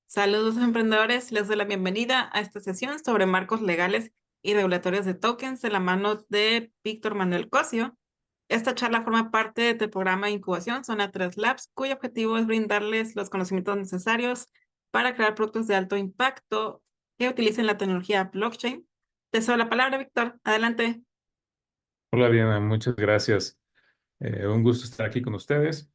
Saludos emprendedores, les doy la bienvenida a esta sesión sobre marcos legales y regulatorios de tokens de la mano de Víctor Manuel Cosio. Esta charla forma parte del programa de incubación Zona 3 Labs, cuyo objetivo es brindarles los conocimientos necesarios para crear productos de alto impacto que utilicen la tecnología blockchain. Te cedo la palabra, Víctor. Adelante. Hola Diana, muchas gracias. Un gusto estar aquí con ustedes.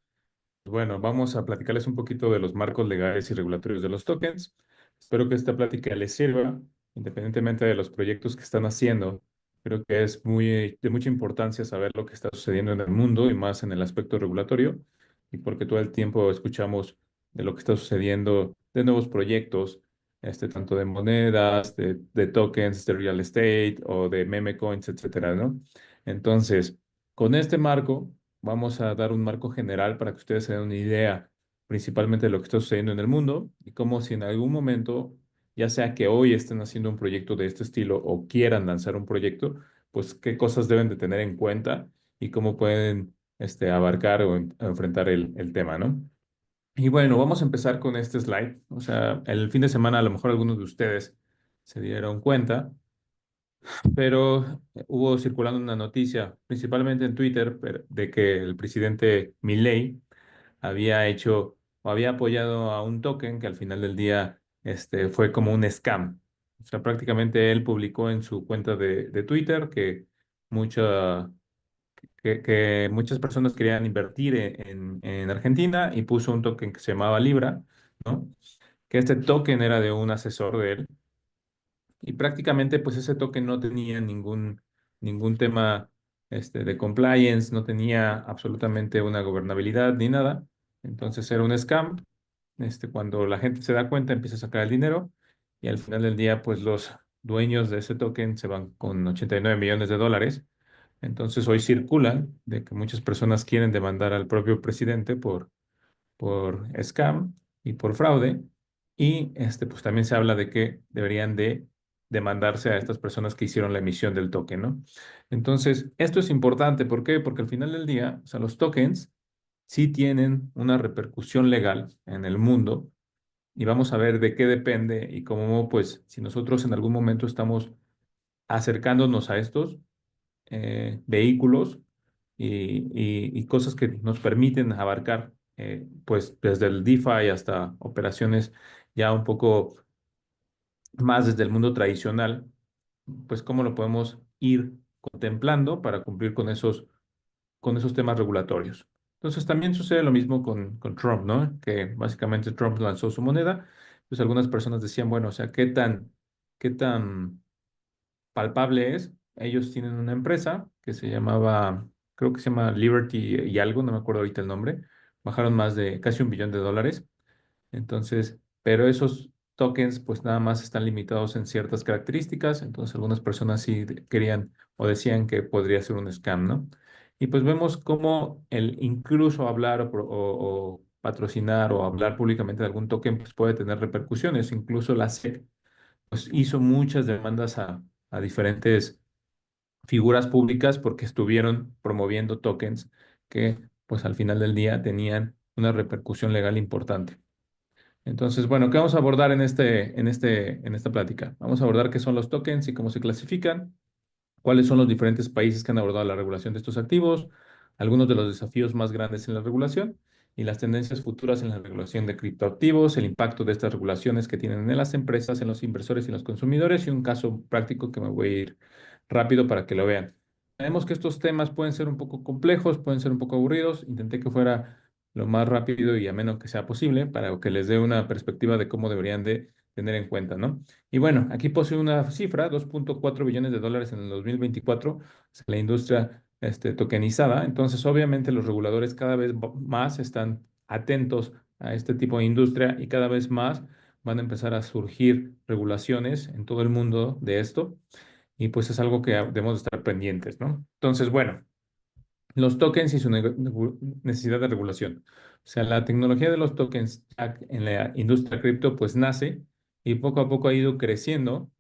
Bueno, vamos a platicarles un poquito de los marcos legales y regulatorios de los tokens. Espero que esta plática les sirva, independientemente de los proyectos que están haciendo. Creo que es de mucha importancia saber lo que está sucediendo en el mundo y más en el aspecto regulatorio, y porque todo el tiempo escuchamos de lo que está sucediendo, de nuevos proyectos, tanto de monedas, de tokens, de real estate o de meme coins, etcétera, ¿no? Entonces, con este marco vamos a dar un marco general para que ustedes se den una idea principalmente de lo que está sucediendo en el mundo y cómo si en algún momento, ya sea que hoy estén haciendo un proyecto de este estilo o quieran lanzar un proyecto, pues qué cosas deben de tener en cuenta y cómo pueden abarcar o enfrentar el tema, ¿no? Y bueno, vamos a empezar con este slide. O sea, el fin de semana a lo mejor algunos de ustedes se dieron cuenta, pero hubo circulando una noticia, principalmente en Twitter, de que el presidente Milei había hecho o había apoyado a un token que al final del día fue como un scam. O sea, prácticamente él publicó en su cuenta de Twitter que, mucha, que muchas personas querían invertir en Argentina y puso un token que se llamaba Libra, ¿no? Que este token era de un asesor de él y prácticamente pues ese token no tenía ningún tema de compliance, no tenía absolutamente una gobernabilidad ni nada. Entonces era un scam. Cuando la gente se da cuenta, empieza a sacar el dinero y al final del día pues los dueños de ese token se van con 89 millones de dólares. Entonces hoy circulan de que muchas personas quieren demandar al propio presidente por scam y por fraude. Y pues también se habla de que deberían de demandarse a estas personas que hicieron la emisión del token, ¿no? Entonces, esto es importante. ¿Por qué? Porque al final del día, o sea, los tokens sí tienen una repercusión legal en el mundo y vamos a ver de qué depende y cómo, pues, si nosotros en algún momento estamos acercándonos a estos vehículos y cosas que nos permiten abarcar, pues desde el DeFi hasta operaciones ya un poco más desde el mundo tradicional, pues cómo lo podemos ir contemplando para cumplir con esos temas regulatorios. Entonces también sucede lo mismo con Trump, ¿no? Que básicamente Trump lanzó su moneda, pues algunas personas decían, bueno, o sea, qué tan palpable es? Ellos tienen una empresa que se llamaba, creo que se llama Liberty y algo, no me acuerdo ahorita el nombre. Bajaron más de casi $1 billón. Entonces, pero esos tokens pues nada más están limitados en ciertas características. Entonces algunas personas sí querían o decían que podría ser un scam, ¿no? Y pues vemos cómo el incluso hablar o patrocinar o hablar públicamente de algún token pues puede tener repercusiones. Incluso la SEC pues hizo muchas demandas a diferentes figuras públicas porque estuvieron promoviendo tokens que pues al final del día tenían una repercusión legal importante. Entonces, bueno, ¿qué vamos a abordar en esta plática? Vamos a abordar qué son los tokens y cómo se clasifican, cuáles son los diferentes países que han abordado la regulación de estos activos, algunos de los desafíos más grandes en la regulación y las tendencias futuras en la regulación de criptoactivos, el impacto de estas regulaciones que tienen en las empresas, en los inversores y en los consumidores y un caso práctico que me voy a ir rápido para que lo vean. Sabemos que estos temas pueden ser un poco complejos, pueden ser un poco aburridos. Intenté que fuera lo más rápido y ameno que sea posible para que les dé una perspectiva de cómo deberían de tener en cuenta, ¿no? Y bueno, aquí posee una cifra, $2.4 billones en el 2024, es la industria tokenizada. Entonces, obviamente, los reguladores cada vez más están atentos a este tipo de industria y cada vez más van a empezar a surgir regulaciones en todo el mundo de esto. Y pues es algo que debemos estar pendientes, ¿no? Entonces, bueno, los tokens y su necesidad de regulación. O sea, la tecnología de los tokens en la industria cripto pues nace y poco a poco ha ido creciendo.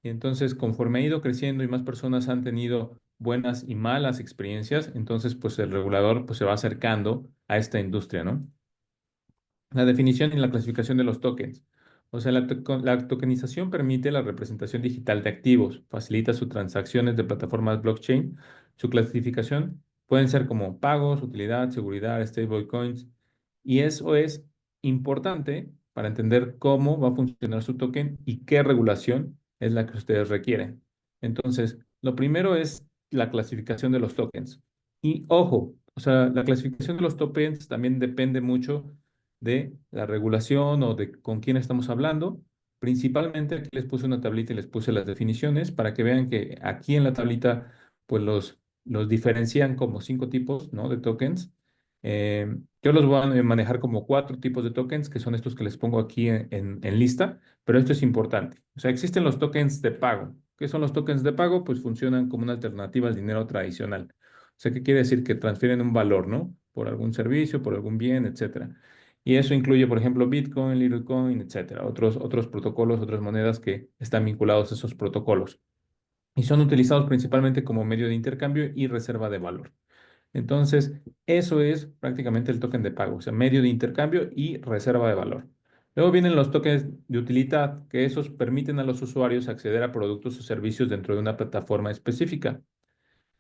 Y entonces, conforme ha ido creciendo y más personas han tenido buenas y malas experiencias, entonces pues el regulador pues se va acercando a esta industria, ¿no? La definición y la clasificación de los tokens. O sea, la tokenización permite la representación digital de activos, facilita sus transacciones de plataformas blockchain. Su clasificación pueden ser como pagos, utilidad, seguridad, stablecoins. Y eso es importante para entender cómo va a funcionar su token y qué regulación es la que ustedes requieren. Entonces, lo primero es la clasificación de los tokens. Y ojo, o sea, la clasificación de los tokens también depende mucho de la regulación o de con quién estamos hablando. Principalmente aquí les puse una tablita y les puse las definiciones para que vean que aquí en la tablita pues los diferencian como 5 tipos, ¿no?, de tokens. Yo los voy a manejar como 4 tipos de tokens, que son estos que les pongo aquí en lista, pero esto es importante. O sea, existen los tokens de pago. ¿Qué son los tokens de pago? Pues funcionan como una alternativa al dinero tradicional. O sea, ¿qué quiere decir? Que transfieren un valor, ¿no? Por algún servicio, por algún bien, etcétera. Y eso incluye, por ejemplo, Bitcoin, Littlecoin, etcétera. Otros protocolos, otras monedas que están vinculados a esos protocolos. Y son utilizados principalmente como medio de intercambio y reserva de valor. Entonces, eso es prácticamente el token de pago, o sea, medio de intercambio y reserva de valor. Luego vienen los tokens de utilidad, que esos permiten a los usuarios acceder a productos o servicios dentro de una plataforma específica,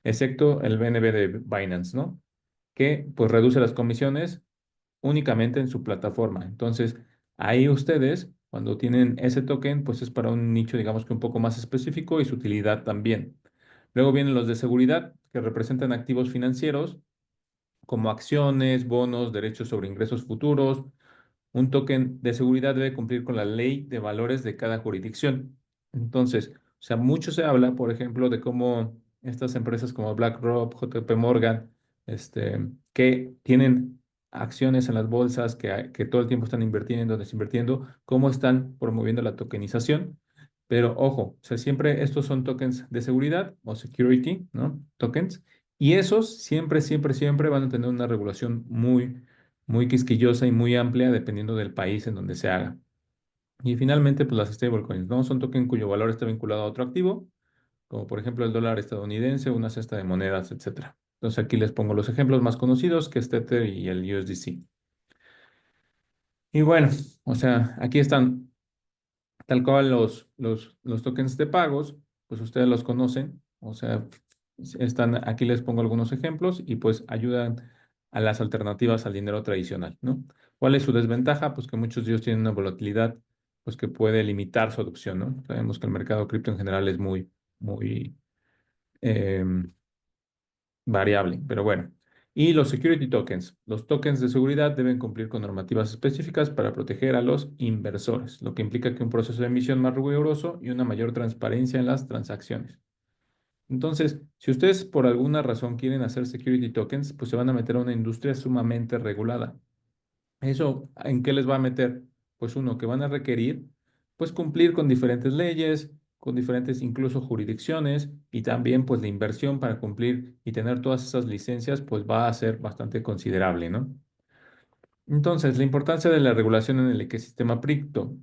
excepto el BNB de Binance, ¿no? Que pues reduce las comisiones únicamente en su plataforma. Entonces, ahí ustedes, cuando tienen ese token, pues es para un nicho, digamos que un poco más específico y su utilidad también. Luego vienen los de seguridad, que representan activos financieros como acciones, bonos, derechos sobre ingresos futuros. Un token de seguridad debe cumplir con la ley de valores de cada jurisdicción. Entonces, o sea, mucho se habla, por ejemplo, de cómo estas empresas como BlackRock, JP Morgan, que tienen acciones en las bolsas, que todo el tiempo están invirtiendo, desinvirtiendo, cómo están promoviendo la tokenización. Pero ojo, o sea, siempre estos son tokens de seguridad o security, ¿no? Tokens. Y esos siempre, siempre, siempre van a tener una regulación muy quisquillosa y muy amplia dependiendo del país en donde se haga. Y finalmente, pues las stablecoins, ¿no? Son tokens cuyo valor está vinculado a otro activo, como por ejemplo el dólar estadounidense, una cesta de monedas, etcétera. Entonces aquí les pongo los ejemplos más conocidos, que es Tether y el USDC. Y bueno, o sea, aquí están tal cual los tokens de pagos, pues ustedes los conocen, o sea, están, aquí les pongo algunos ejemplos y pues ayudan a las alternativas al dinero tradicional, ¿no? ¿Cuál es su desventaja? Pues que muchos de ellos tienen una volatilidad, pues que puede limitar su adopción, ¿no? Sabemos que el mercado cripto en general es muy em, variable, pero bueno. Y los security tokens. Los tokens de seguridad deben cumplir con normativas específicas para proteger a los inversores, lo que implica que un proceso de emisión más riguroso y una mayor transparencia en las transacciones. Entonces, si ustedes por alguna razón quieren hacer security tokens, pues se van a meter a una industria sumamente regulada. ¿Eso en qué les va a meter? Pues uno, que van a requerir, pues cumplir con diferentes leyes, con diferentes incluso jurisdicciones y también pues la inversión para cumplir y tener todas esas licencias pues va a ser bastante considerable, ¿no? Entonces, la importancia de la regulación en el ecosistema cripto.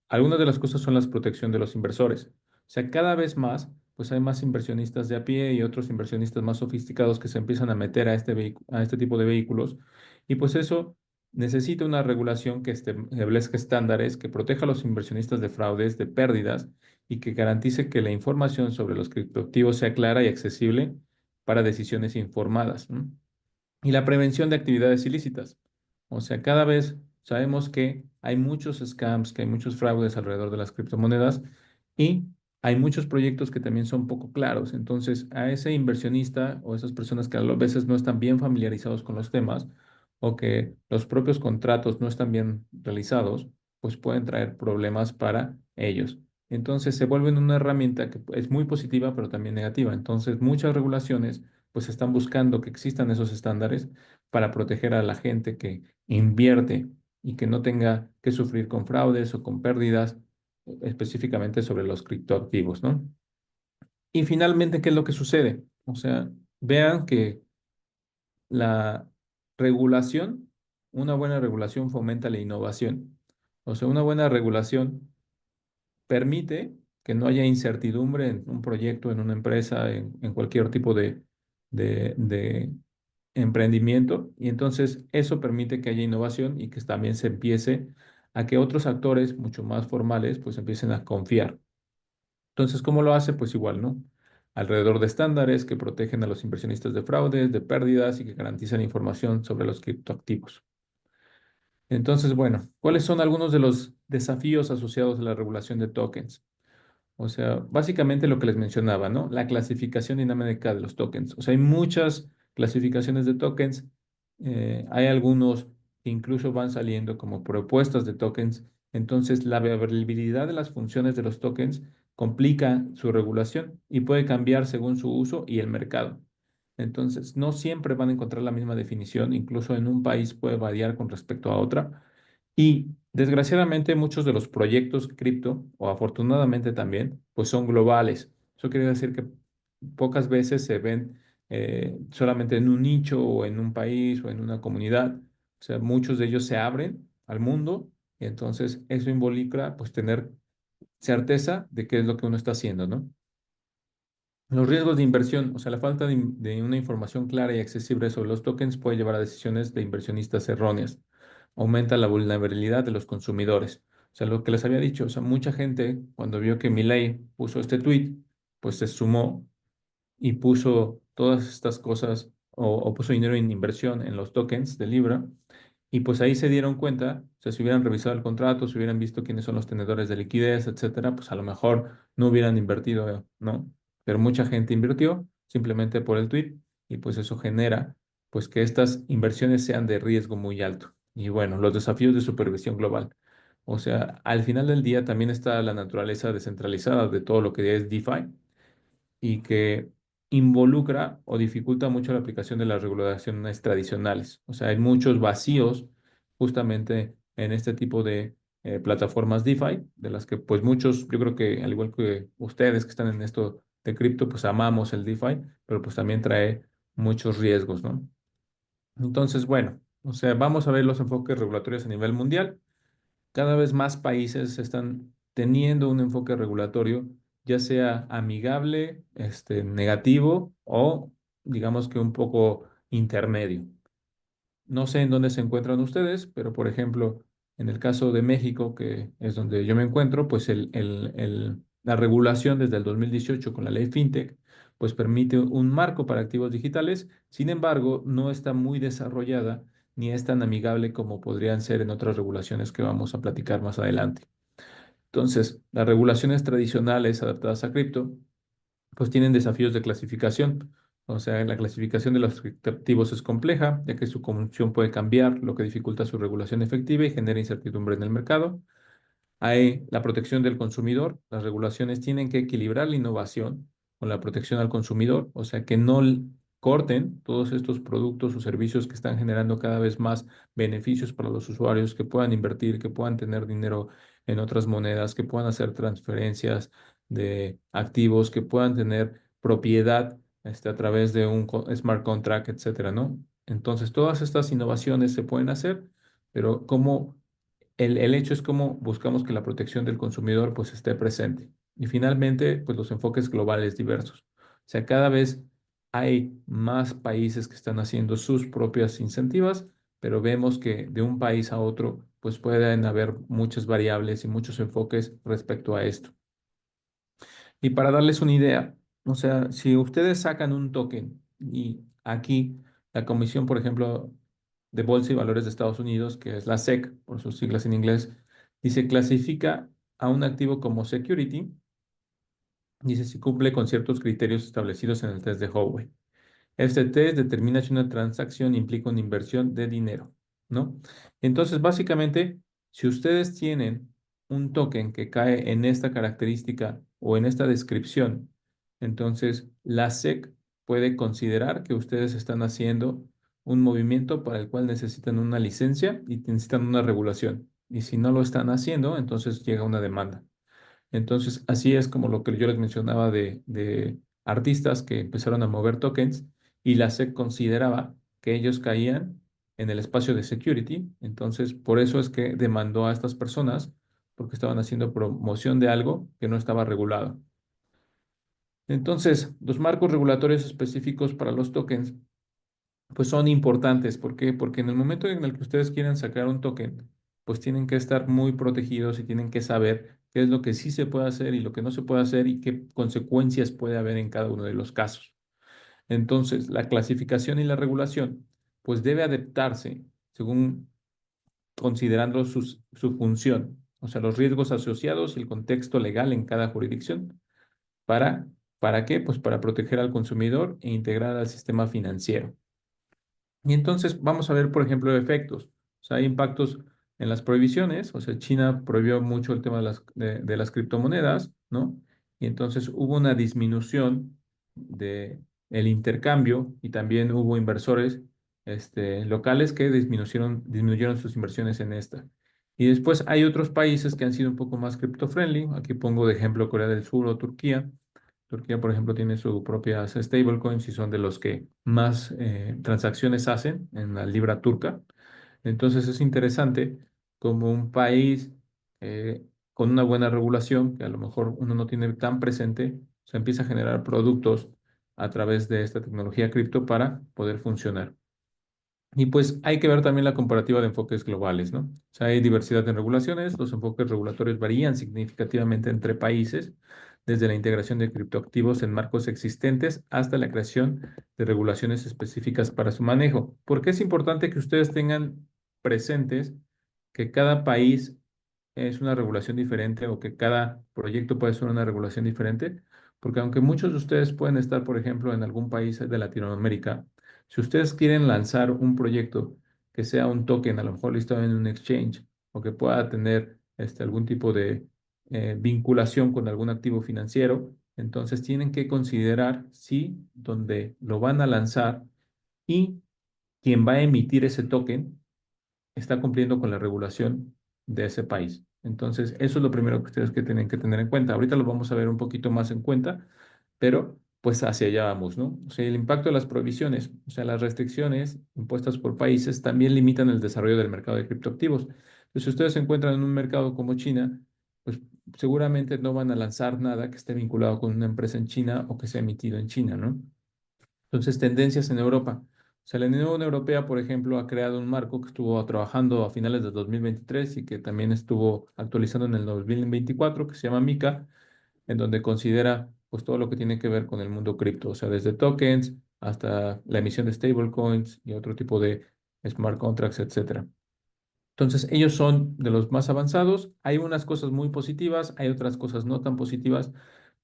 Algunas de las cosas son la protección de los inversores. O sea, cada vez más, pues hay más inversionistas de a pie y otros inversionistas más sofisticados que se empiezan a meter a a este tipo de vehículos. Y pues eso necesita una regulación que establezca estándares, que proteja a los inversionistas de fraudes, de pérdidas y que garantice que la información sobre los criptoactivos sea clara y accesible para decisiones informadas, ¿no? Y la prevención de actividades ilícitas. O sea, cada vez sabemos que hay muchos scams, que hay muchos fraudes alrededor de las criptomonedas y hay muchos proyectos que también son poco claros. Entonces, a ese inversionista o esas personas que a veces no están bien familiarizados con los temas o que los propios contratos no están bien realizados, pues pueden traer problemas para ellos. Entonces, se vuelven una herramienta que es muy positiva, pero también negativa. Entonces, muchas regulaciones pues están buscando que existan esos estándares para proteger a la gente que invierte y que no tenga que sufrir con fraudes o con pérdidas, específicamente sobre los criptoactivos, ¿no? Y finalmente, ¿qué es lo que sucede? O sea, vean que la regulación, una buena regulación fomenta la innovación. O sea, una buena regulación permite que no haya incertidumbre en un proyecto, en una empresa, en cualquier tipo de emprendimiento y entonces eso permite que haya innovación y que también se empiece a que otros actores mucho más formales pues empiecen a confiar. Entonces, ¿cómo lo hace? Pues igual, ¿no? Alrededor de estándares que protegen a los inversionistas de fraudes, de pérdidas y que garantizan información sobre los criptoactivos. Entonces, bueno, ¿cuáles son algunos de los desafíos asociados a la regulación de tokens? O sea, básicamente lo que les mencionaba, ¿no? La clasificación dinámica de los tokens. O sea, hay muchas clasificaciones de tokens. Hay algunos que incluso van saliendo como propuestas de tokens. Entonces, la variabilidad de las funciones de los tokens complica su regulación y puede cambiar según su uso y el mercado. Entonces, no siempre van a encontrar la misma definición. Incluso en un país puede variar con respecto a otra. Y desgraciadamente muchos de los proyectos cripto, o afortunadamente también, pues son globales. Eso quiere decir que pocas veces se ven solamente en un nicho o en un país o en una comunidad. O sea, muchos de ellos se abren al mundo y entonces eso involucra pues tener certeza de qué es lo que uno está haciendo, ¿no? Los riesgos de inversión, o sea, la falta de una información clara y accesible sobre los tokens puede llevar a decisiones de inversionistas erróneas. Aumenta la vulnerabilidad de los consumidores. O sea, lo que les había dicho, o sea, mucha gente cuando vio que Milei puso este tweet, pues se sumó y puso todas estas cosas o puso dinero en inversión en los tokens de Libra y pues ahí se dieron cuenta, o sea, si hubieran revisado el contrato, si hubieran visto quiénes son los tenedores de liquidez, etcétera, pues a lo mejor no hubieran invertido, ¿no? Pero mucha gente invirtió simplemente por el tweet y pues eso genera pues que estas inversiones sean de riesgo muy alto. Y bueno, los desafíos de supervisión global. O sea, al final del día también está la naturaleza descentralizada de todo lo que es DeFi y que involucra o dificulta mucho la aplicación de las regulaciones tradicionales. O sea, hay muchos vacíos justamente en este tipo de plataformas DeFi, de las que pues muchos, yo creo que al igual que ustedes que están en esto de cripto, pues amamos el DeFi, pero pues también trae muchos riesgos, ¿no? Entonces, bueno, o sea, vamos a ver los enfoques regulatorios a nivel mundial. Cada vez más países están teniendo un enfoque regulatorio, ya sea amigable, negativo o digamos que un poco intermedio. No sé en dónde se encuentran ustedes, pero por ejemplo, en el caso de México, que es donde yo me encuentro, pues la regulación desde el 2018 con la ley FinTech, pues permite un marco para activos digitales. Sin embargo, no está muy desarrollada ni es tan amigable como podrían ser en otras regulaciones que vamos a platicar más adelante. Entonces, las regulaciones tradicionales adaptadas a cripto pues tienen desafíos de clasificación. O sea, la clasificación de los criptoactivos es compleja, ya que su conjunción puede cambiar, lo que dificulta su regulación efectiva y genera incertidumbre en el mercado. Hay la protección del consumidor. Las regulaciones tienen que equilibrar la innovación con la protección al consumidor, o sea, que no corten todos estos productos o servicios que están generando cada vez más beneficios para los usuarios, que puedan invertir, que puedan tener dinero en otras monedas, que puedan hacer transferencias de activos, que puedan tener propiedad a través de un smart contract, etcétera, ¿no? Entonces, todas estas innovaciones se pueden hacer, pero ¿cómo? El hecho es cómo buscamos que la protección del consumidor pues esté presente. Y finalmente, pues los enfoques globales diversos. O sea, cada vez hay más países que están haciendo sus propias incentivas, pero vemos que de un país a otro pues pueden haber muchas variables y muchos enfoques respecto a esto. Y para darles una idea, o sea, si ustedes sacan un token y aquí la comisión, por ejemplo, de Bolsa y Valores de Estados Unidos, que es la SEC, por sus siglas en inglés, dice clasifica a un activo como security, dice si cumple con ciertos criterios establecidos en el test de Howey. Este test determina si una transacción implica una inversión de dinero, ¿no? Entonces, básicamente, si ustedes tienen un token que cae en esta característica o en esta descripción, entonces la SEC puede considerar que ustedes están haciendo un movimiento para el cual necesitan una licencia y necesitan una regulación. Y si no lo están haciendo, entonces llega una demanda. Entonces, así es como lo que yo les mencionaba de artistas que empezaron a mover tokens y la SEC consideraba que ellos caían en el espacio de security. Entonces, por eso es que demandó a estas personas porque estaban haciendo promoción de algo que no estaba regulado. Entonces, los marcos regulatorios específicos para los tokens pues son importantes. ¿Por qué? Porque en el momento en el que ustedes quieran sacar un token, pues tienen que estar muy protegidos y tienen que saber qué es lo que sí se puede hacer y lo que no se puede hacer y qué consecuencias puede haber en cada uno de los casos. Entonces, la clasificación y la regulación, pues debe adaptarse según considerando su función, o sea, los riesgos asociados y el contexto legal en cada jurisdicción. ¿Para, para qué? Pues para proteger al consumidor e integrar al sistema financiero. Y entonces vamos a ver, por ejemplo, efectos. O sea, hay impactos en las prohibiciones. O sea, China prohibió mucho el tema de las criptomonedas, ¿no? Y entonces hubo una disminución de el intercambio y también hubo inversores locales que disminuyeron sus inversiones en esta. Y después hay otros países que han sido un poco más cripto-friendly. Aquí pongo de ejemplo Corea del Sur o Turquía. Turquía, por ejemplo, tiene sus propias stablecoins y son de los que más transacciones hacen en la libra turca. Entonces es interesante como un país con una buena regulación, que a lo mejor uno no tiene tan presente, se empieza a generar productos a través de esta tecnología cripto para poder funcionar. Y pues hay que ver también la comparativa de enfoques globales, ¿no? O sea, hay diversidad en regulaciones, los enfoques regulatorios varían significativamente entre países, desde la integración de criptoactivos en marcos existentes hasta la creación de regulaciones específicas para su manejo. ¿Por qué es importante que ustedes tengan presentes que cada país es una regulación diferente o que cada proyecto puede ser una regulación diferente? Porque aunque muchos de ustedes pueden estar, por ejemplo, en algún país de Latinoamérica, si ustedes quieren lanzar un proyecto que sea un token, a lo mejor listado en un exchange, o que pueda tener algún tipo de vinculación con algún activo financiero, entonces tienen que considerar si donde lo van a lanzar y quien va a emitir ese token está cumpliendo con la regulación de ese país. Entonces, eso es lo primero que ustedes que tienen que tener en cuenta. Ahorita lo vamos a ver un poquito más en cuenta, pero pues hacia allá vamos, ¿no? O sea, el impacto de las prohibiciones, o sea, las restricciones impuestas por países también limitan el desarrollo del mercado de criptoactivos. Entonces, si ustedes se encuentran en un mercado como China, pues seguramente no van a lanzar nada que esté vinculado con una empresa en China o que sea emitido en China, ¿no? Entonces, tendencias en Europa. O sea, la Unión Europea, por ejemplo, ha creado un marco que estuvo trabajando a finales de 2023 y que también estuvo actualizando en el 2024, que se llama MiCA, en donde considera pues todo lo que tiene que ver con el mundo cripto, o sea, desde tokens hasta la emisión de stablecoins y otro tipo de smart contracts, etcétera. Entonces, ellos son de los más avanzados. Hay unas cosas muy positivas, hay otras cosas no tan positivas,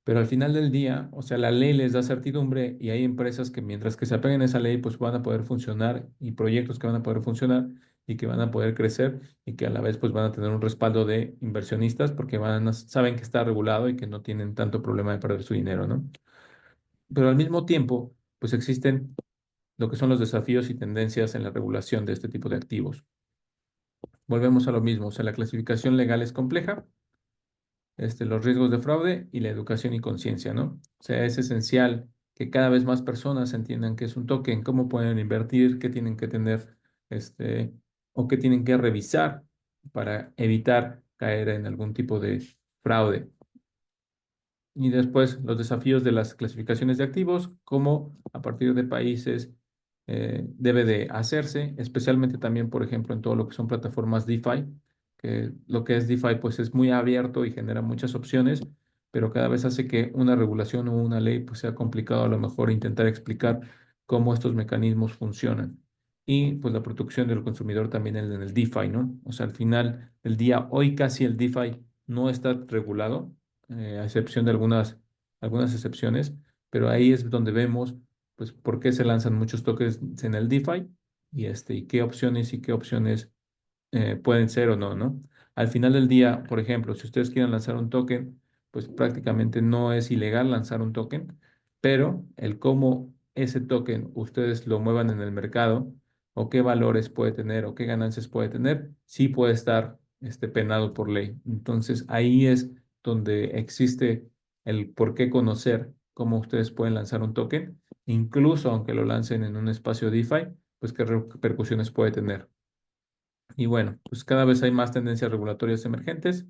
pero al final del día, o sea, la ley les da certidumbre y hay empresas que mientras que se apeguen a esa ley, pues van a poder funcionar y proyectos que van a poder funcionar y que van a poder crecer y que a la vez pues van a tener un respaldo de inversionistas porque saben que está regulado y que no tienen tanto problema de perder su dinero, ¿no? Pero al mismo tiempo, pues existen lo que son los desafíos y tendencias en la regulación de este tipo de activos. Volvemos a lo mismo, o sea, la clasificación legal es compleja, los riesgos de fraude y la educación y conciencia, ¿no? O sea, es esencial que cada vez más personas entiendan qué es un token, cómo pueden invertir, qué tienen que tener, o qué tienen que revisar para evitar caer en algún tipo de fraude. Y después los desafíos de las clasificaciones de activos, cómo a partir de países debe de hacerse, especialmente también, por ejemplo, en todo lo que son plataformas DeFi, que lo que es DeFi pues es muy abierto y genera muchas opciones, pero cada vez hace que una regulación o una ley pues sea complicado a lo mejor intentar explicar cómo estos mecanismos funcionan. Y pues la protección del consumidor también en el DeFi, ¿no? O sea, al final del día, hoy casi el DeFi no está regulado, a excepción de algunas excepciones, pero ahí es donde vemos pues por qué se lanzan muchos tokens en el DeFi y qué opciones pueden ser o no, ¿no? Al final del día, por ejemplo, si ustedes quieren lanzar un token, pues prácticamente no es ilegal lanzar un token, pero el cómo ese token ustedes lo muevan en el mercado o qué valores puede tener o qué ganancias puede tener, sí puede estar penado por ley. Entonces ahí es donde existe el por qué conocer cómo ustedes pueden lanzar un token, incluso aunque lo lancen en un espacio DeFi, pues qué repercusiones puede tener. Y bueno, pues cada vez hay más tendencias regulatorias emergentes,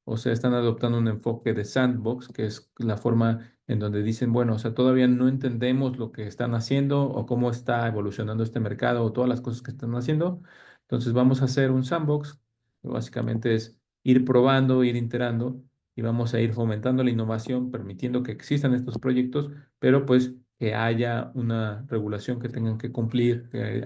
o sea, están adoptando un enfoque de sandbox, que es la forma en donde dicen, bueno, o sea, todavía no entendemos lo que están haciendo o cómo está evolucionando este mercado o todas las cosas que están haciendo. Entonces vamos a hacer un sandbox, que básicamente es ir probando, ir iterando y vamos a ir fomentando la innovación, permitiendo que existan estos proyectos, pero pues que haya una regulación que tengan que cumplir, que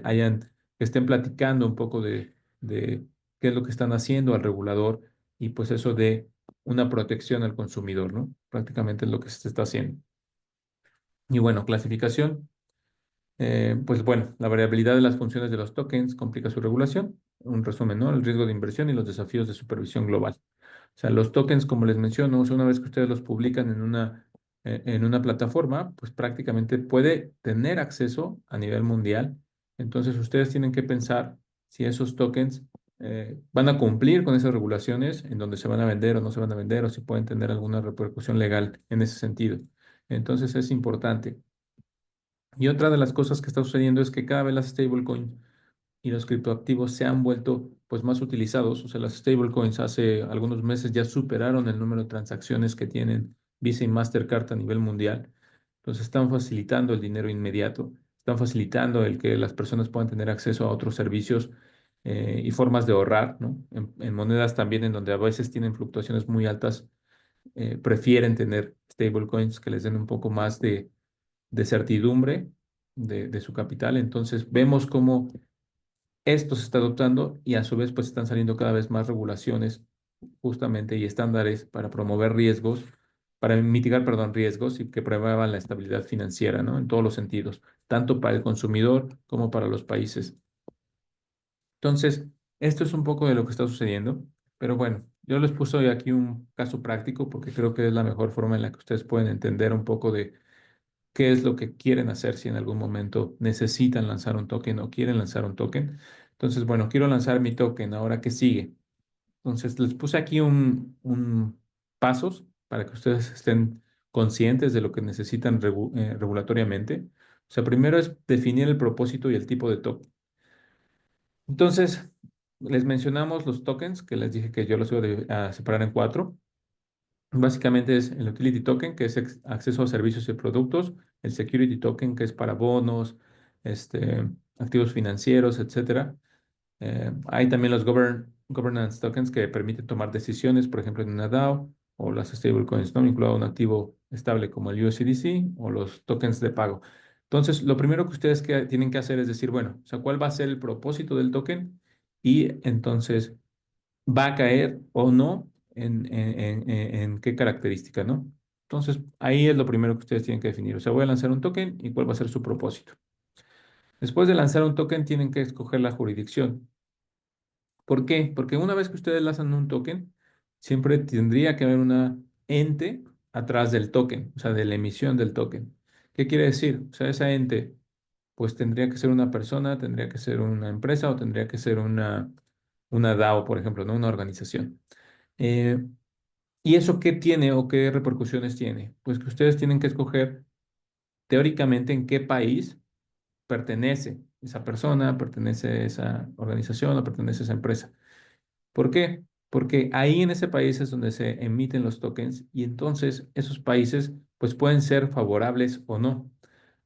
estén platicando un poco de qué es lo que están haciendo al regulador y pues eso de una protección al consumidor, ¿no? Prácticamente es lo que se está haciendo. Y bueno, clasificación. Pues bueno, la variabilidad de las funciones de los tokens complica su regulación. Un resumen, ¿no? El riesgo de inversión y los desafíos de supervisión global. O sea, los tokens, como les menciono, o sea, una vez que ustedes los publican en una plataforma, pues prácticamente puede tener acceso a nivel mundial. Entonces, ustedes tienen que pensar si esos tokens van a cumplir con esas regulaciones, en donde se van a vender o no se van a vender, o si pueden tener alguna repercusión legal en ese sentido. Entonces, es importante. Y otra de las cosas que está sucediendo es que cada vez las stablecoins y los criptoactivos se han vuelto pues más utilizados. O sea, las stablecoins hace algunos meses ya superaron el número de transacciones que tienen Visa y Mastercard a nivel mundial. Entonces están facilitando el dinero inmediato, están facilitando el que las personas puedan tener acceso a otros servicios y formas de ahorrar, ¿no? En monedas también en donde a veces tienen fluctuaciones muy altas, prefieren tener stablecoins que les den un poco más de certidumbre de su capital. Entonces vemos cómo esto se está adoptando y a su vez pues están saliendo cada vez más regulaciones justamente y estándares para promover riesgos, para mitigar, perdón, riesgos y que promuevan la estabilidad financiera, ¿no? En todos los sentidos, tanto para el consumidor como para los países. Entonces, esto es un poco de lo que está sucediendo, pero bueno, yo les puse hoy aquí un caso práctico porque creo que es la mejor forma en la que ustedes pueden entender un poco de qué es lo que quieren hacer si en algún momento necesitan lanzar un token o quieren lanzar un token. Entonces, bueno, quiero lanzar mi token, ahora qué sigue. Entonces, les puse aquí un pasos para que ustedes estén conscientes de lo que necesitan regulatoriamente. O sea, primero es definir el propósito y el tipo de token. Entonces, les mencionamos los tokens, que les dije que yo los iba a separar en cuatro. Básicamente es el Utility Token, que es acceso a servicios y productos, el Security Token, que es para bonos, activos financieros, etcétera. Hay también los Governance Tokens que permiten tomar decisiones, por ejemplo, en una DAO, o las stablecoins, ¿no? Vinculado a un activo estable como el USDC o los tokens de pago. Entonces, lo primero que ustedes tienen que hacer es decir, bueno, o sea, ¿cuál va a ser el propósito del token? Y entonces va a caer o no en qué característica, ¿no? Entonces, ahí es lo primero que ustedes tienen que definir. O sea, voy a lanzar un token y cuál va a ser su propósito. Después de lanzar un token, tienen que escoger la jurisdicción. ¿Por qué? Porque una vez que ustedes lanzan un token, siempre tendría que haber una ente atrás del token, o sea, de la emisión del token. ¿Qué quiere decir? O sea, esa ente, pues tendría que ser una persona, tendría que ser una empresa o tendría que ser una DAO, por ejemplo, ¿no? Una organización. Eh, ¿Y eso qué tiene o qué repercusiones tiene? Pues que ustedes tienen que escoger teóricamente en qué país pertenece esa persona, pertenece esa organización o pertenece esa empresa. ¿Por qué? Porque ahí en ese país es donde se emiten los tokens y entonces esos países pues pueden ser favorables o no.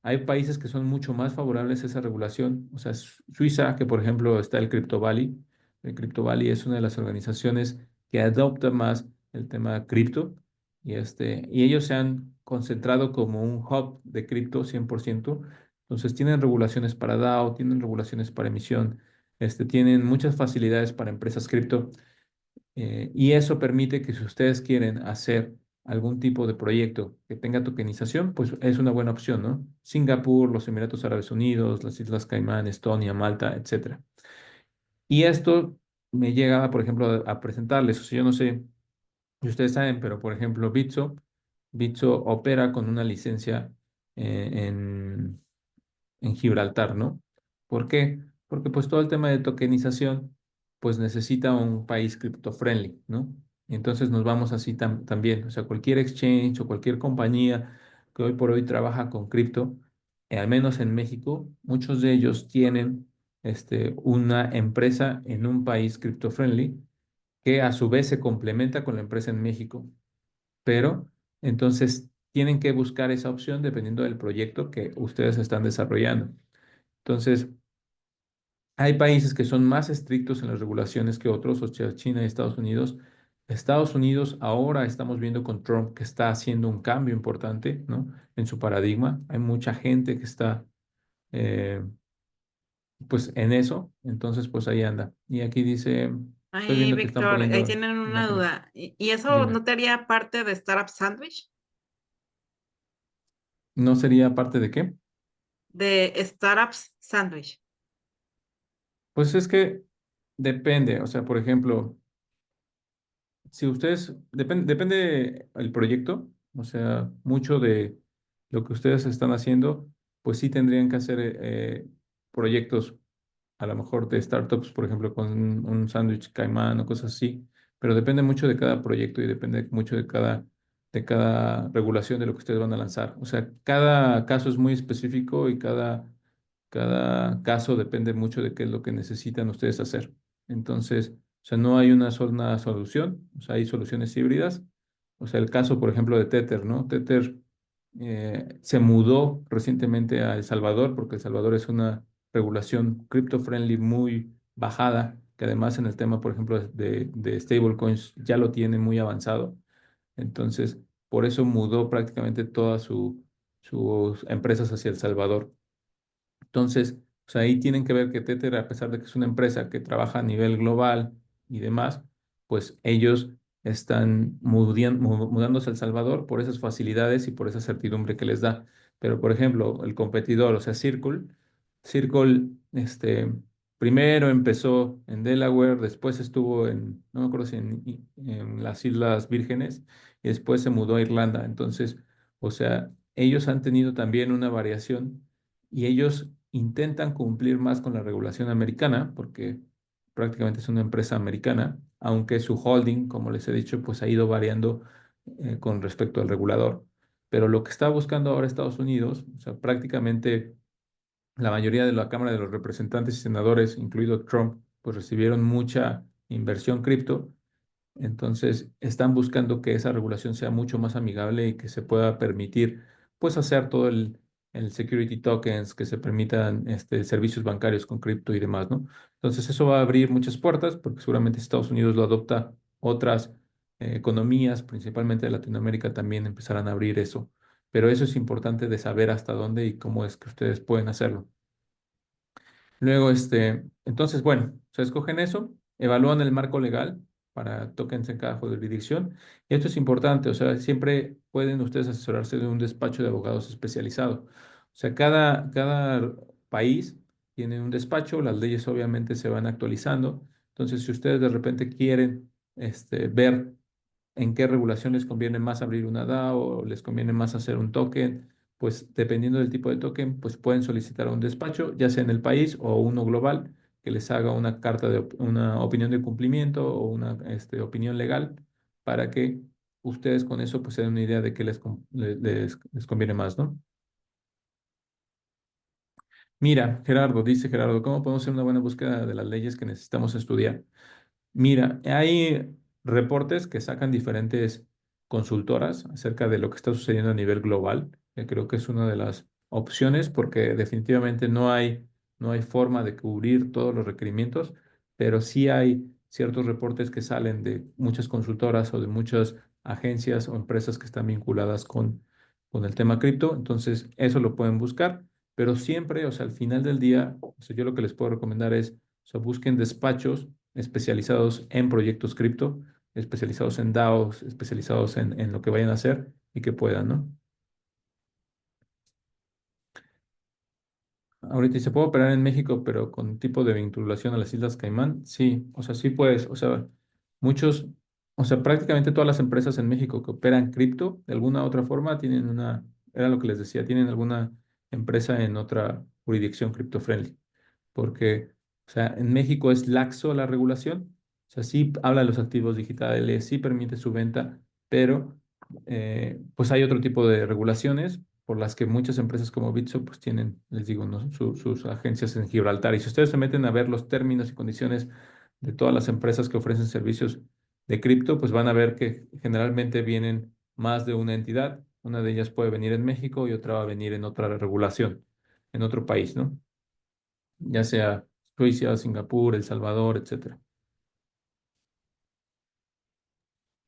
Hay países que son mucho más favorables a esa regulación. O sea, Suiza, que por ejemplo está el Crypto Valley. El Crypto Valley es una de las organizaciones que adopta más el tema cripto y ellos se han concentrado como un hub de cripto 100%. Entonces tienen regulaciones para DAO, tienen regulaciones para emisión, tienen muchas facilidades para empresas cripto. Y eso permite que si ustedes quieren hacer algún tipo de proyecto que tenga tokenización, pues es una buena opción, ¿no? Singapur, los Emiratos Árabes Unidos, las Islas Caimán, Estonia, Malta, etcétera. Y esto me llega, por ejemplo, a presentarles, o sea, yo no sé si ustedes saben, pero por ejemplo, Bitso opera con una licencia eh, en, en Gibraltar, ¿no? ¿Por qué? Porque pues todo el tema de tokenización pues necesita un país cripto-friendly, ¿no? Y entonces nos vamos así también, o sea, cualquier exchange o cualquier compañía que hoy por hoy trabaja con cripto, al menos en México, muchos de ellos tienen una empresa en un país cripto-friendly que a su vez se complementa con la empresa en México, pero entonces tienen que buscar esa opción dependiendo del proyecto que ustedes están desarrollando. Entonces, hay países que son más estrictos en las regulaciones que otros, o sea, China y Estados Unidos. Estados Unidos ahora estamos viendo con Trump que está haciendo un cambio importante, ¿no? En su paradigma. Hay mucha gente que está, eh, pues, en eso. Entonces, pues ahí anda. Y aquí dice, estoy Ay, viendo que están Víctor, ahí poniendo tienen una imágenes. duda. ¿Y eso Dime, no te haría parte de Startup Sandwich? ¿no sería parte de qué? De Startups Sandwich. Pues es que depende. O sea, por ejemplo, si ustedes, depende el proyecto, o sea, mucho de lo que ustedes están haciendo, pues sí tendrían que hacer proyectos a lo mejor de startups, por ejemplo, con un sándwich caimán o cosas así, pero depende mucho de cada proyecto y depende mucho de cada regulación de lo que ustedes van a lanzar. O sea, cada caso es muy específico y cada caso depende mucho de qué es lo que necesitan ustedes hacer. Entonces, o sea, no hay una sola solución, o sea, hay soluciones híbridas. O sea, el caso, por ejemplo, de Tether, ¿no? Tether se mudó recientemente a El Salvador porque El Salvador es una regulación crypto-friendly muy bajada, que además en el tema, por ejemplo, de stablecoins ya lo tiene muy avanzado. Entonces, por eso mudó prácticamente todas sus empresas hacia El Salvador. Entonces, o sea, ahí tienen que ver que Tether, a pesar de que es una empresa que trabaja a nivel global y demás, pues ellos están mudándose a El Salvador por esas facilidades y por esa certidumbre que les da. Pero, por ejemplo, el competidor, o sea, Circle, primero empezó en Delaware, después estuvo no me acuerdo si en las Islas Vírgenes, y después se mudó a Irlanda. Entonces, o sea, ellos han tenido también una variación y ellos intentan cumplir más con la regulación americana, porque prácticamente es una empresa americana, aunque su holding, como les he dicho, pues ha ido variando con respecto al regulador. Pero lo que está buscando ahora Estados Unidos, o sea, prácticamente la mayoría de la Cámara de los Representantes y Senadores, incluido Trump, pues recibieron mucha inversión cripto, entonces, están buscando que esa regulación sea mucho más amigable y que se pueda permitir, pues, hacer todo el security tokens, que se permitan servicios bancarios con cripto y demás, ¿no? Entonces, eso va a abrir muchas puertas porque seguramente si Estados Unidos lo adopta, otras economías, principalmente de Latinoamérica, también empezarán a abrir eso. Pero eso es importante de saber hasta dónde y cómo es que ustedes pueden hacerlo. Luego, entonces, bueno, se escogen eso, evalúan el marco legal para tokens en cada jurisdicción. Y esto es importante, o sea, siempre pueden ustedes asesorarse de un despacho de abogados especializado. O sea, cada país tiene un despacho, las leyes obviamente se van actualizando. Entonces, si ustedes de repente quieren ver en qué regulación les conviene más abrir una DAO o les conviene más hacer un token, pues dependiendo del tipo de token, pues pueden solicitar a un despacho, ya sea en el país o uno global, que les haga una carta una opinión de cumplimiento o una opinión legal para que ustedes con eso pues se den una idea de qué les conviene más, ¿no? Mira, Gerardo, dice Gerardo, ¿cómo podemos hacer una buena búsqueda de las leyes que necesitamos estudiar? Mira, hay reportes que sacan diferentes consultoras acerca de lo que está sucediendo a nivel global, que creo que es una de las opciones porque definitivamente no hay forma de cubrir todos los requerimientos, pero sí hay ciertos reportes que salen de muchas consultoras o de muchas agencias o empresas que están vinculadas con el tema cripto, entonces eso lo pueden buscar, pero siempre, o sea, al final del día, o sea, yo lo que les puedo recomendar es, o sea, busquen despachos especializados en proyectos cripto, especializados en DAOs, especializados en lo que vayan a hacer y que puedan, ¿no? Ahorita se puede operar en México, pero con tipo de vinculación a las Islas Caimán, sí, o sea, sí puedes, o sea, muchos, o sea, prácticamente todas las empresas en México que operan cripto, de alguna u otra forma, era lo que les decía, tienen alguna empresa en otra jurisdicción cripto friendly porque, o sea, en México es laxo la regulación, o sea, sí habla de los activos digitales, sí permite su venta, pero pues hay otro tipo de regulaciones por las que muchas empresas como Bitso pues tienen, les digo, ¿no? Sus agencias en Gibraltar. Y si ustedes se meten a ver los términos y condiciones de todas las empresas que ofrecen servicios de cripto, pues van a ver que generalmente vienen más de una entidad Una de ellas puede venir en México y otra va a venir en otra regulación, en otro país, ¿no? Ya sea Suiza, Singapur, El Salvador, etcétera.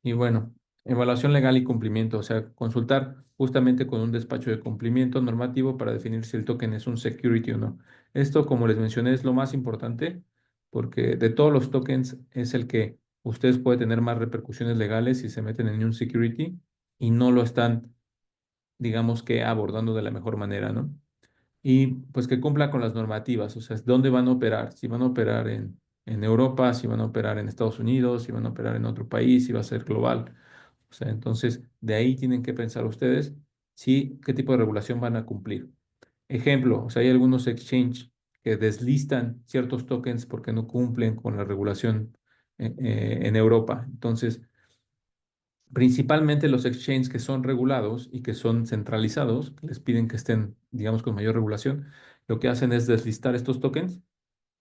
Y bueno, evaluación legal y cumplimiento, o sea, consultar justamente con un despacho de cumplimiento normativo para definir si el token es un security o no. Esto, como les mencioné, es lo más importante porque de todos los tokens es el que ustedes pueden tener más repercusiones legales si se meten en un security y no lo están, digamos que, abordando de la mejor manera, ¿no? Y pues que cumpla con las normativas, o sea, dónde van a operar, si van a operar en Europa, si van a operar en Estados Unidos, si van a operar en otro país, si va a ser global. O sea, entonces de ahí tienen que pensar ustedes si qué tipo de regulación van a cumplir. Ejemplo, o sea, hay algunos exchange que deslistan ciertos tokens porque no cumplen con la regulación en Europa. Entonces, principalmente los exchanges que son regulados y que son centralizados, que les piden que estén, digamos, con mayor regulación, lo que hacen es deslistar estos tokens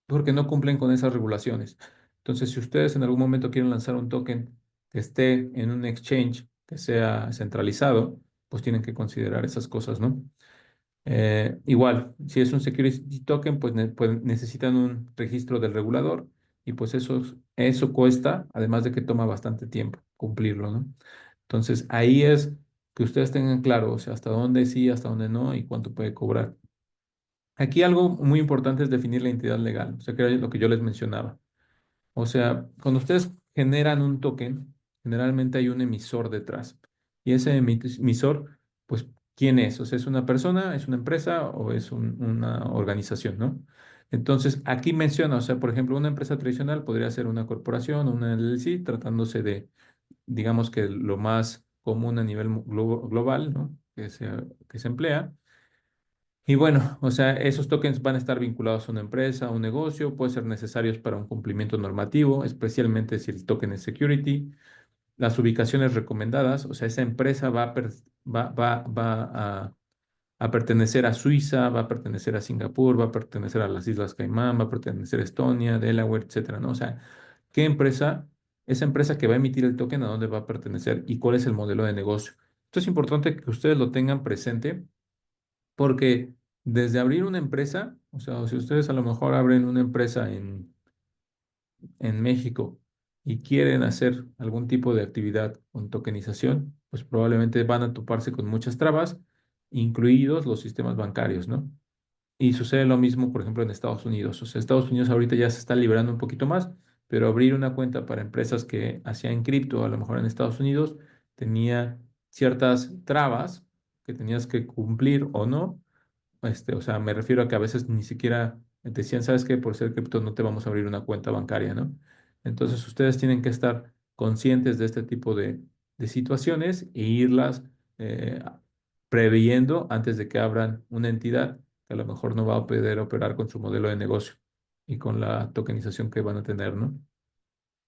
porque no cumplen con esas regulaciones. Entonces, si ustedes en algún momento quieren lanzar un token que esté en un exchange que sea centralizado, pues tienen que considerar esas cosas, ¿no? Igual, si es un security token, pues necesitan un registro del regulador y pues eso cuesta, además de que toma bastante tiempo cumplirlo, ¿no? Entonces, ahí es que ustedes tengan claro, o sea, hasta dónde sí, hasta dónde no y cuánto puede cobrar. Aquí algo muy importante es definir la entidad legal, o sea, que era lo que yo les mencionaba. O sea, cuando ustedes generan un token, generalmente hay un emisor detrás. Y ese emisor, pues, ¿quién es? O sea, ¿es una persona, es una empresa o es una organización, ¿no? Entonces, aquí menciona, o sea, por ejemplo, una empresa tradicional podría ser una corporación o una LLC, tratándose de, digamos que lo más común a nivel global, ¿no? Que se emplea. Y bueno, o sea, esos tokens van a estar vinculados a una empresa, a un negocio, pueden ser necesarios para un cumplimiento normativo, especialmente si el token es security. Las ubicaciones recomendadas, o sea, esa empresa va a pertenecer a Suiza, va a pertenecer a Singapur, va a pertenecer a las Islas Caimán, va a pertenecer a Estonia, Delaware, etcétera, ¿no? O sea, ¿qué empresa, esa empresa que va a emitir el token, a dónde va a pertenecer y cuál es el modelo de negocio? Esto es importante que ustedes lo tengan presente porque desde abrir una empresa, o sea, si ustedes a lo mejor abren una empresa en México y quieren hacer algún tipo de actividad con tokenización, pues probablemente van a toparse con muchas trabas, incluidos los sistemas bancarios, ¿no? Y sucede lo mismo, por ejemplo, en Estados Unidos. O sea, Estados Unidos ahorita ya se está liberando un poquito más, pero abrir una cuenta para empresas que hacían cripto, a lo mejor en Estados Unidos, tenía ciertas trabas que tenías que cumplir o no. O sea, me refiero a que a veces ni siquiera decían, ¿sabes qué? Por ser cripto no te vamos a abrir una cuenta bancaria, ¿no? Entonces, ustedes tienen que estar conscientes de este tipo de situaciones e irlas eh, preveyendo antes de que abran una entidad que a lo mejor no va a poder operar con su modelo de negocio y con la tokenización que van a tener, ¿no?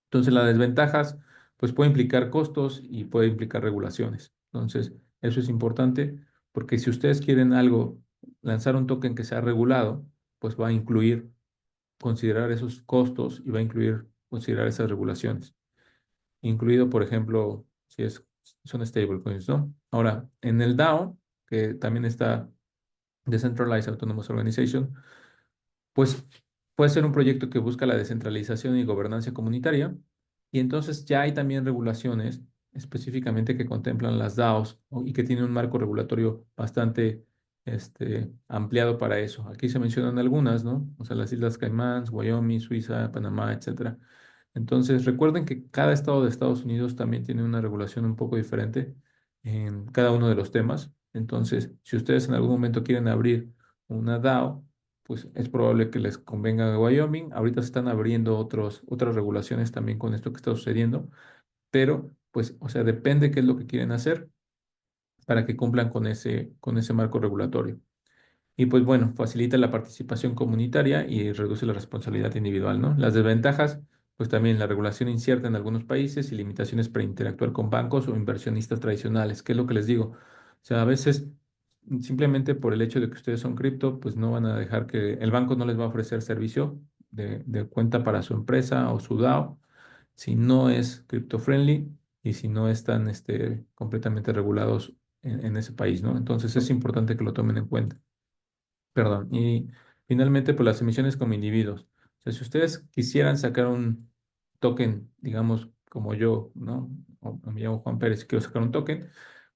Entonces, las desventajas, pues puede implicar costos y puede implicar regulaciones. Entonces, eso es importante porque si ustedes quieren algo, lanzar un token que sea regulado, pues va a incluir considerar esos costos y va a incluir considerar esas regulaciones, incluido, por ejemplo, son stablecoins, ¿no? Ahora, en el DAO, que también está Decentralized Autonomous Organization, pues puede ser un proyecto que busca la descentralización y gobernanza comunitaria. Y entonces ya hay también regulaciones específicamente que contemplan las DAOs y que tienen un marco regulatorio bastante ampliado para eso. Aquí se mencionan algunas, ¿no? O sea, las Islas Caimán, Wyoming, Suiza, Panamá, etcétera. Entonces, recuerden que cada estado de Estados Unidos también tiene una regulación un poco diferente en cada uno de los temas. Entonces, si ustedes en algún momento quieren abrir una DAO, pues es probable que les convenga a Wyoming. Ahorita se están abriendo otras regulaciones también con esto que está sucediendo, pero pues, o sea, depende qué es lo que quieren hacer para que cumplan con ese marco regulatorio. Y pues bueno, facilita la participación comunitaria y reduce la responsabilidad individual, ¿no? Las desventajas, pues también la regulación incierta en algunos países y limitaciones para interactuar con bancos o inversionistas tradicionales, que es lo que les digo. O sea, a veces simplemente por el hecho de que ustedes son cripto, pues no van a dejar que el banco no les va a ofrecer servicio de cuenta para su empresa o su DAO si no es crypto friendly y si no están completamente regulados en ese país, ¿no? Entonces es importante que lo tomen en cuenta. Perdón. Y finalmente, pues las emisiones como individuos. O sea, si ustedes quisieran sacar un token, digamos, como yo, ¿no? O me llamo Juan Pérez y quiero sacar un token,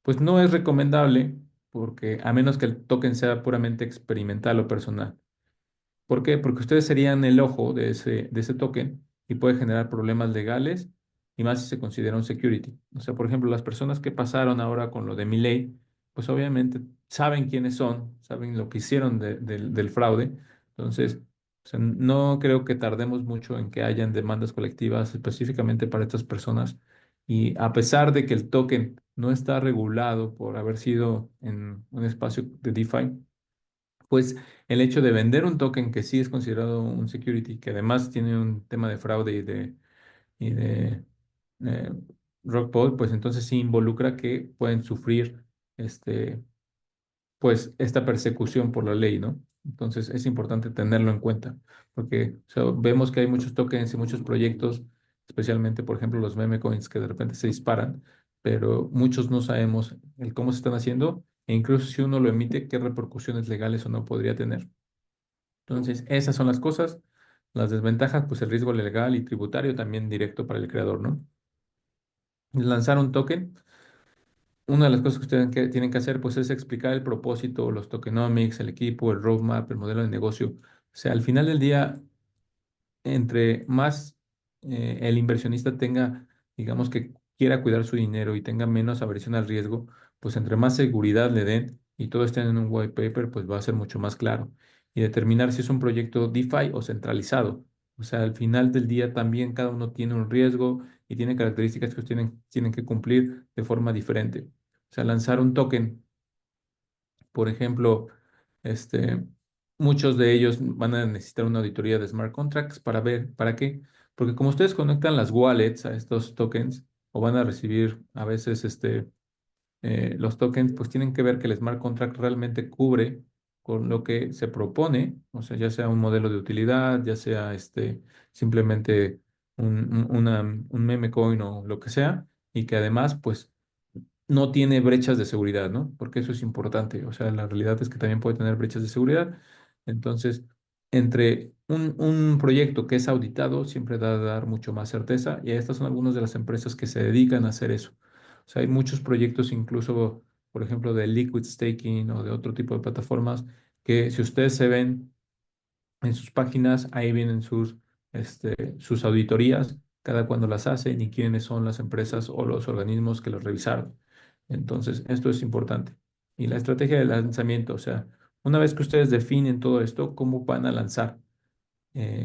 pues no es recomendable porque a menos que el token sea puramente experimental o personal. ¿Por qué? Porque ustedes serían el ojo de ese token y puede generar problemas legales y más si se considera un security. O sea, por ejemplo, las personas que pasaron ahora con lo de Milei, pues obviamente saben quiénes son, saben lo que hicieron del fraude. Entonces, o sea, no creo que tardemos mucho en que hayan demandas colectivas específicamente para estas personas. Y a pesar de que el token no está regulado por haber sido en un espacio de DeFi, pues el hecho de vender un token que sí es considerado un security, que además tiene un tema de fraude y de eh, rug pull, pues entonces sí involucra que pueden sufrir este, pues esta persecución por la ley, ¿no? Entonces es importante tenerlo en cuenta, porque o sea, vemos que hay muchos tokens y muchos proyectos, especialmente, por ejemplo, los meme coins que de repente se disparan, pero muchos no sabemos el cómo se están haciendo e incluso si uno lo emite, qué repercusiones legales o no podría tener. Entonces, esas son las cosas. Las desventajas, pues el riesgo legal y tributario también directo para el creador, ¿no? Lanzar un token, una de las cosas que ustedes tienen que hacer, pues es explicar el propósito, los tokenomics, el equipo, el roadmap, el modelo de negocio. O sea, al final del día, entre más el inversionista tenga, digamos que quiera cuidar su dinero y tenga menos aversión al riesgo, pues entre más seguridad le den y todo esté en un white paper, pues va a ser mucho más claro. Y determinar si es un proyecto DeFi o centralizado. O sea, al final del día también cada uno tiene un riesgo y tiene características que tienen que cumplir de forma diferente. O sea, lanzar un token, por ejemplo, este, muchos de ellos van a necesitar una auditoría de smart contracts para ver, ¿para qué? Porque como ustedes conectan las wallets a estos tokens o van a recibir a veces los tokens, pues tienen que ver que el smart contract realmente cubre con lo que se propone, o sea, ya sea un modelo de utilidad, ya sea simplemente un meme coin o lo que sea, y que además, pues, no tiene brechas de seguridad, ¿no? Porque eso es importante. O sea, la realidad es que también puede tener brechas de seguridad. Entonces, entre un proyecto que es auditado, siempre da a dar mucho más certeza. Y estas son algunas de las empresas que se dedican a hacer eso. O sea, hay muchos proyectos, incluso, por ejemplo, de liquid staking o de otro tipo de plataformas, que si ustedes se ven en sus páginas, ahí vienen sus auditorías, cada cuando las hacen y quiénes son las empresas o los organismos que los revisaron. Entonces, esto es importante. Y la estrategia de lanzamiento, o sea, una vez que ustedes definen todo esto, ¿cómo van a lanzar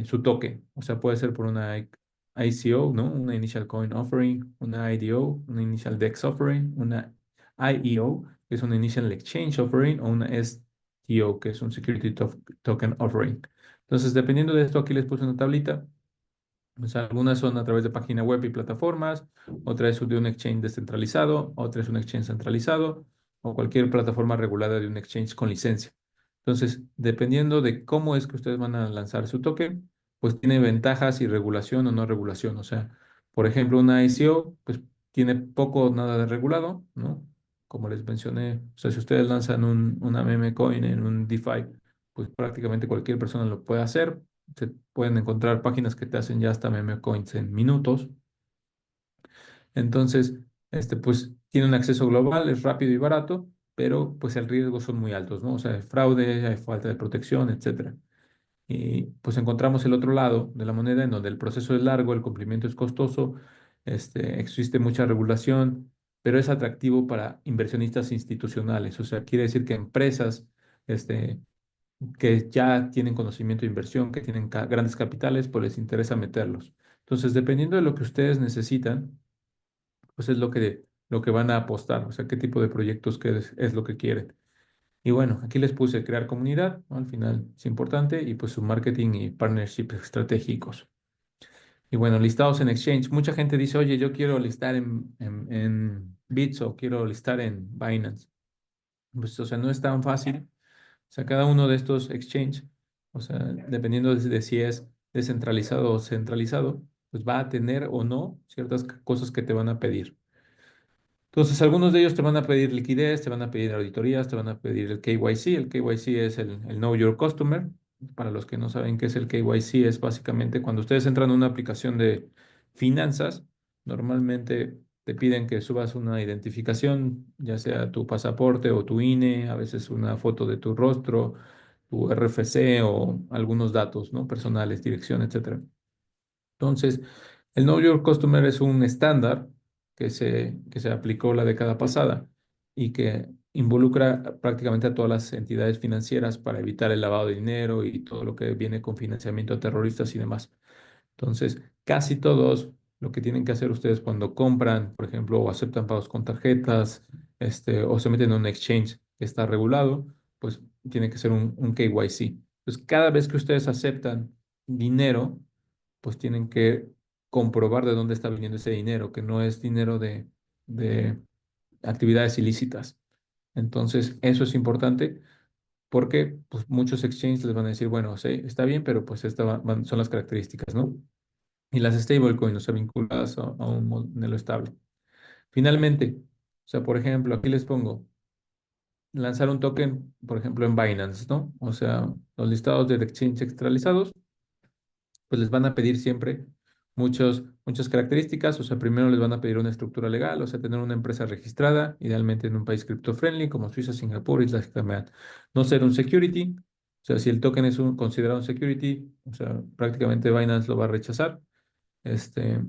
su token? O sea, puede ser por una ICO, ¿no? Una Initial Coin Offering, una IDO, una Initial DEX Offering, una IEO, que es una Initial Exchange Offering, o una STO, que es un Security Token Offering. Entonces, dependiendo de esto, aquí les puse una tablita. O sea, algunas son a través de página web y plataformas, otra es de un exchange descentralizado, otra es un exchange centralizado o cualquier plataforma regulada de un exchange con licencia. Entonces, dependiendo de cómo es que ustedes van a lanzar su token, pues tiene ventajas y regulación o no regulación. O sea, por ejemplo, una ICO, pues tiene poco o nada de regulado, ¿no? Como les mencioné, o sea, si ustedes lanzan una meme coin en un DeFi, pues prácticamente cualquier persona lo puede hacer. Se pueden encontrar páginas que te hacen ya hasta meme coins en minutos. Entonces, pues tiene un acceso global, es rápido y barato, pero pues el riesgo son muy altos, ¿no? O sea, hay fraude, hay falta de protección, etcétera. Y pues encontramos el otro lado de la moneda en donde el proceso es largo, el cumplimiento es costoso, existe mucha regulación, pero es atractivo para inversionistas institucionales. O sea, quiere decir que empresas, este, que ya tienen conocimiento de inversión, que tienen grandes capitales, pues les interesa meterlos. Entonces, dependiendo de lo que ustedes necesitan, pues es lo que van a apostar, o sea, qué tipo de proyectos que es lo que quieren. Y bueno, aquí les puse crear comunidad, ¿no? Al final es importante, y pues su marketing y partnerships estratégicos. Y bueno, listados en Exchange. Mucha gente dice, oye, yo quiero listar en Bits o quiero listar en Binance. Pues, o sea, no es tan fácil. O sea, cada uno de estos exchange, o sea, dependiendo de si es descentralizado o centralizado, pues va a tener o no ciertas cosas que te van a pedir. Entonces, algunos de ellos te van a pedir liquidez, te van a pedir auditorías, te van a pedir el KYC. El KYC es el Know Your Customer. Para los que no saben qué es el KYC, es básicamente cuando ustedes entran a una aplicación de finanzas, normalmente te piden que subas una identificación, ya sea tu pasaporte o tu INE, a veces una foto de tu rostro, tu RFC o algunos datos, ¿no? Personales, dirección, etcétera. Entonces, el Know Your Customer es un estándar que se aplicó la década pasada y que involucra prácticamente a todas las entidades financieras para evitar el lavado de dinero y todo lo que viene con financiamiento a terroristas y demás. Entonces, casi todos lo que tienen que hacer ustedes cuando compran, por ejemplo, o aceptan pagos con tarjetas, o se meten en un exchange que está regulado, pues tiene que ser un KYC. Entonces, cada vez que ustedes aceptan dinero, pues tienen que comprobar de dónde está viniendo ese dinero, que no es dinero de actividades ilícitas. Entonces, eso es importante porque pues, muchos exchanges les van a decir, bueno, sí, está bien, pero pues estas son las características, ¿no? Y las stablecoins, o sea, vinculadas a un modelo estable. Finalmente, o sea, por ejemplo, aquí les pongo lanzar un token, por ejemplo, en Binance, ¿no? O sea, los listados de exchange centralizados pues les van a pedir siempre muchas características. O sea, primero les van a pedir una estructura legal, o sea, tener una empresa registrada, idealmente en un país cripto-friendly como Suiza, Singapur, Islas Caimán. No ser un security, o sea, si el token es considerado un security, o sea, prácticamente Binance lo va a rechazar. Este,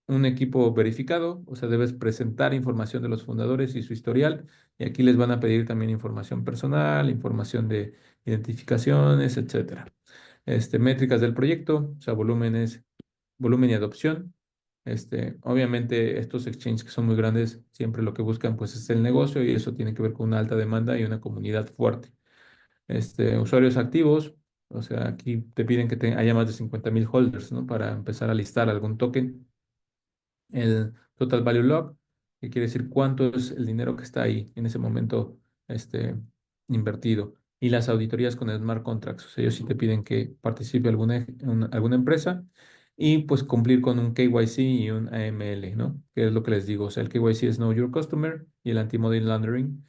un equipo verificado, o sea, debes presentar información de los fundadores y su historial. Y aquí les van a pedir también información personal, información de identificaciones, etcétera. Métricas del proyecto, o sea, volumen y adopción. Obviamente estos exchanges que son muy grandes, siempre lo que buscan pues es el negocio y eso tiene que ver con una alta demanda y una comunidad fuerte. Usuarios activos, o sea, aquí te piden que haya más de 50,000 holders, ¿no? Para empezar a listar algún token. El total value lock, que quiere decir cuánto es el dinero que está ahí en ese momento, invertido. Y las auditorías con smart contracts, o sea, ellos sí te piden que participe alguna empresa y pues cumplir con un KYC y un AML, ¿no? Que es lo que les digo, o sea, el KYC es Know Your Customer y el Anti-Money Laundering,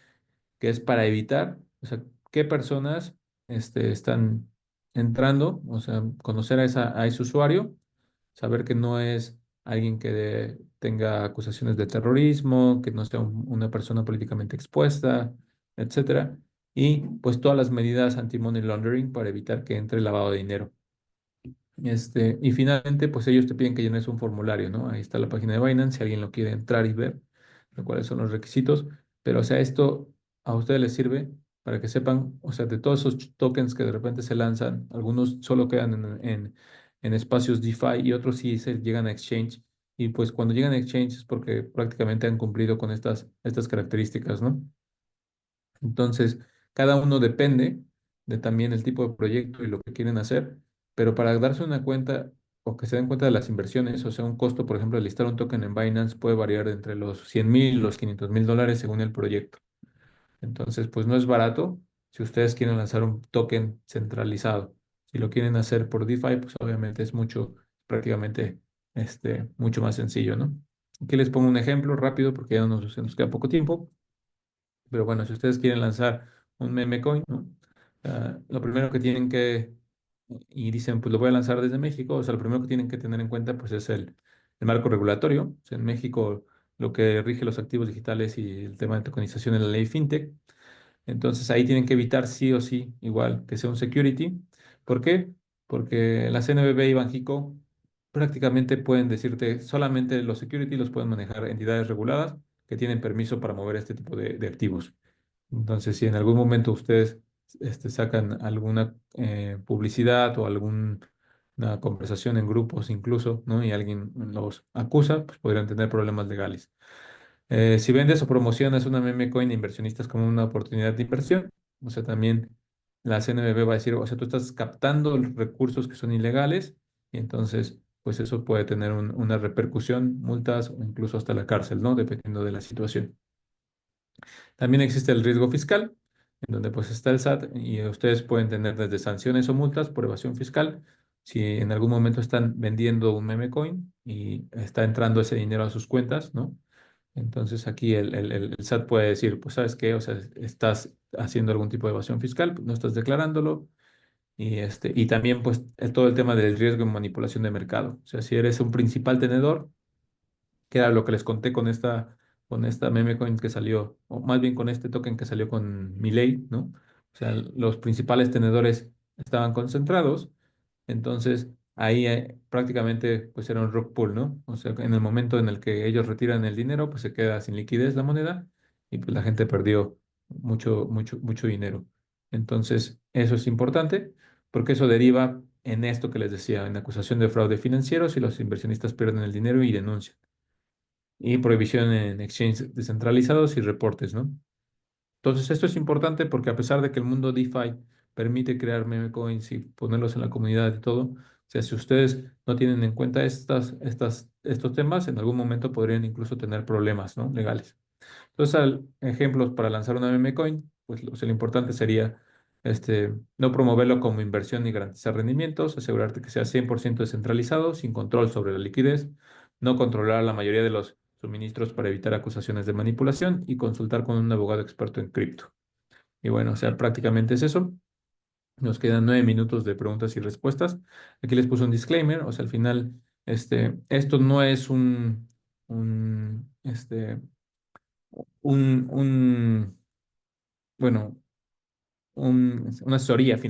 que es para evitar, o sea, qué personas están entrando, o sea, conocer a ese usuario, saber que no es alguien que tenga acusaciones de terrorismo, que no sea una persona políticamente expuesta, etcétera, y pues todas las medidas anti-money laundering para evitar que entre lavado de dinero. Y finalmente, pues ellos te piden que llenes un formulario, ¿no? Ahí está la página de Binance, si alguien lo quiere entrar y ver cuáles son los requisitos. Pero, o sea, esto a ustedes les sirve para que sepan, o sea, de todos esos tokens que de repente se lanzan, algunos solo quedan en espacios DeFi y otros sí se llegan a exchange. Y pues cuando llegan a exchange es porque prácticamente han cumplido con estas características, ¿no? Entonces, cada uno depende de también el tipo de proyecto y lo que quieren hacer, pero para darse una cuenta o que se den cuenta de las inversiones, o sea, un costo, por ejemplo, de listar un token en Binance puede variar entre los 100,000 y los 500,000 dólares según el proyecto. Entonces, pues no es barato si ustedes quieren lanzar un token centralizado. Si lo quieren hacer por DeFi, pues obviamente es prácticamente, mucho más sencillo, ¿no? Aquí les pongo un ejemplo rápido porque ya se nos queda poco tiempo. Pero bueno, si ustedes quieren lanzar un meme coin, ¿no? Lo primero que tienen y dicen, pues lo voy a lanzar desde México, o sea, lo primero que tienen que tener en cuenta, pues es el marco regulatorio. O sea, en México lo que rige los activos digitales y el tema de tokenización es la ley FinTech. Entonces ahí tienen que evitar sí o sí, igual que sea un security. ¿Por qué? Porque la CNBV y Banxico prácticamente pueden decirte, solamente los security los pueden manejar entidades reguladas que tienen permiso para mover este tipo de activos. Entonces, si en algún momento ustedes sacan alguna publicidad o alguna conversación en grupos incluso, ¿no? Y alguien los acusa, pues podrían tener problemas legales. Si vendes o promocionas una meme coin a inversionistas como una oportunidad de inversión, o sea, también la CNBV va a decir, o sea, tú estás captando los recursos que son ilegales y entonces, pues eso puede tener una repercusión, multas o incluso hasta la cárcel, ¿no? Dependiendo de la situación. También existe el riesgo fiscal, en donde pues está el SAT y ustedes pueden tener desde sanciones o multas por evasión fiscal si en algún momento están vendiendo un meme coin y está entrando ese dinero a sus cuentas, ¿no? Entonces aquí el SAT puede decir, pues ¿sabes qué? O sea, estás haciendo algún tipo de evasión fiscal, no estás declarándolo. Y también pues todo el tema del riesgo en manipulación de mercado. O sea, si eres un principal tenedor, que era lo que les conté con esta meme coin que salió, o más bien con este token que salió con Milei, ¿no? O sea, los principales tenedores estaban concentrados, entonces ahí prácticamente pues era un rug pull, ¿no? O sea, en el momento en el que ellos retiran el dinero, pues se queda sin liquidez la moneda y pues la gente perdió mucho dinero. Entonces, eso es importante porque eso deriva en esto que les decía, en acusación de fraude financiero si los inversionistas pierden el dinero y denuncian y prohibición en exchanges descentralizados y reportes, ¿no? Entonces, esto es importante porque a pesar de que el mundo DeFi permite crear meme coins y ponerlos en la comunidad y todo, o sea, si ustedes no tienen en cuenta estos temas, en algún momento podrían incluso tener problemas, ¿no? Legales. Entonces, ejemplos para lanzar una meme coin, pues o sea, lo importante sería no promoverlo como inversión ni garantizar rendimientos, asegurarte que sea 100% descentralizado, sin control sobre la liquidez, no controlar la mayoría de los suministros para evitar acusaciones de manipulación y consultar con un abogado experto en cripto. Y bueno, o sea, prácticamente es eso. Nos quedan 9 minutos de preguntas y respuestas. Aquí les puse un disclaimer, o sea, al final, esto no es un, este, bueno, una asesoría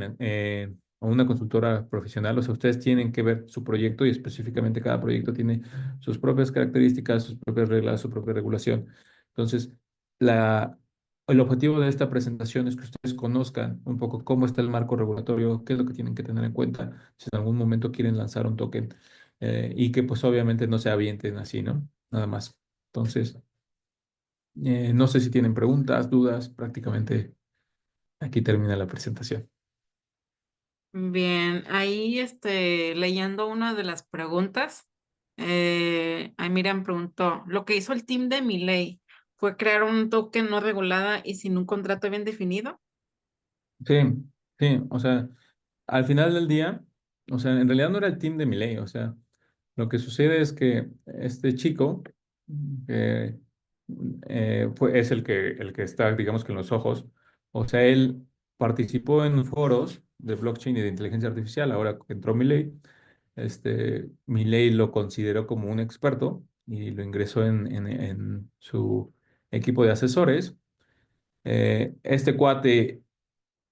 o una consultora profesional. O sea, ustedes tienen que ver su proyecto y específicamente cada proyecto tiene sus propias características, sus propias reglas, su propia regulación. Entonces, la, el objetivo de esta presentación es que ustedes conozcan un poco cómo está el marco regulatorio, qué es lo que tienen que tener en cuenta si en algún momento quieren lanzar un token y que pues obviamente no se avienten así, ¿no? Nada más. Entonces, no sé si tienen preguntas, dudas, prácticamente aquí termina la presentación. Bien, ahí leyendo una de las preguntas, ahí Miriam preguntó, lo que hizo el team de Milei fue crear un token no regulada y sin un contrato bien definido. Sí, sí, o sea, al final del día, o sea, en realidad no era el team de Milei, o sea, lo que sucede es que este chico que es el que está, digamos que en los ojos, o sea, él participó en foros de blockchain y de inteligencia artificial, ahora que entró Milei, Milei lo consideró como un experto y lo ingresó en su equipo de asesores. Este cuate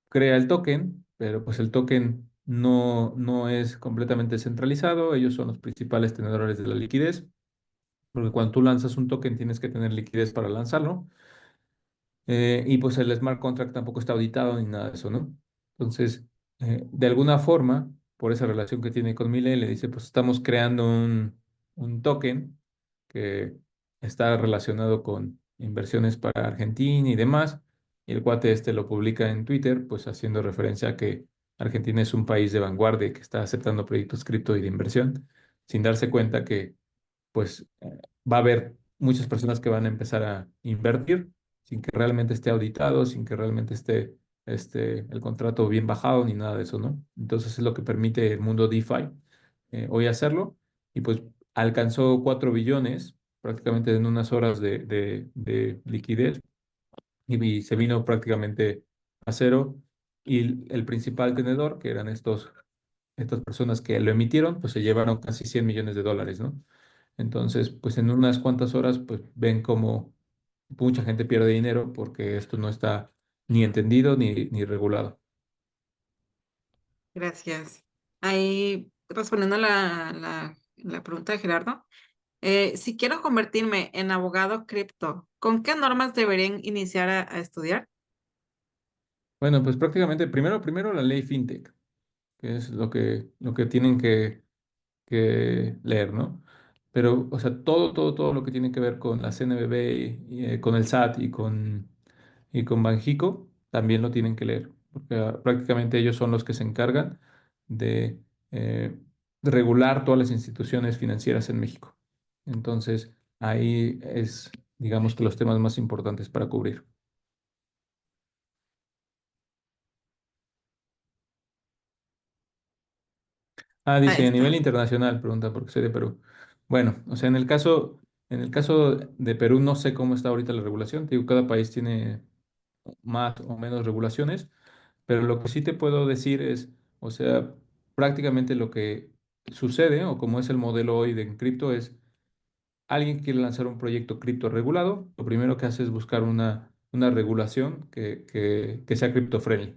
crea el token, pero pues el token no es completamente centralizado. Ellos son los principales tenedores de la liquidez, porque cuando tú lanzas un token tienes que tener liquidez para lanzarlo. Y pues el smart contract tampoco está auditado ni nada de eso, ¿no? Entonces, de alguna forma, por esa relación que tiene con Mile, le dice, pues estamos creando un token que está relacionado con inversiones para Argentina y demás. Y el cuate lo publica en Twitter, pues haciendo referencia a que Argentina es un país de vanguardia y que está aceptando proyectos cripto y de inversión, sin darse cuenta que pues va a haber muchas personas que van a empezar a invertir sin que realmente esté auditado, sin que realmente esté el contrato bien bajado ni nada de eso, ¿no? Entonces es lo que permite el mundo DeFi hoy hacerlo y pues alcanzó 4 billones prácticamente en unas horas de liquidez y se vino prácticamente a cero y el principal tenedor, que eran estas personas que lo emitieron, pues se llevaron casi 100 millones de dólares, ¿no? Entonces, pues en unas cuantas horas, pues ven como mucha gente pierde dinero porque esto no está ni entendido ni regulado. Gracias. Ahí respondiendo a la pregunta de Gerardo, si quiero convertirme en abogado cripto, ¿con qué normas deberían iniciar a estudiar? Bueno, pues prácticamente primero la ley FinTech, que es lo que tienen que leer, ¿no? Pero, o sea, todo lo que tiene que ver con la CNBV, con el SAT y con Banxico, también lo tienen que leer, porque prácticamente ellos son los que se encargan de, eh, de regular todas las instituciones financieras en México. Entonces, ahí es, digamos que los temas más importantes para cubrir. Ah, Ahí dice, a nivel está. internacional, pregunta porque soy de Perú. Bueno, o sea, en el caso En el caso de Perú, no sé cómo está ahorita la regulación. Te digo, cada país tiene más o menos regulaciones, pero lo que sí te puedo decir es, o sea, prácticamente lo que sucede o como es el modelo hoy de cripto es alguien que quiere lanzar un proyecto cripto regulado, lo primero que hace es buscar una regulación que sea cripto friendly.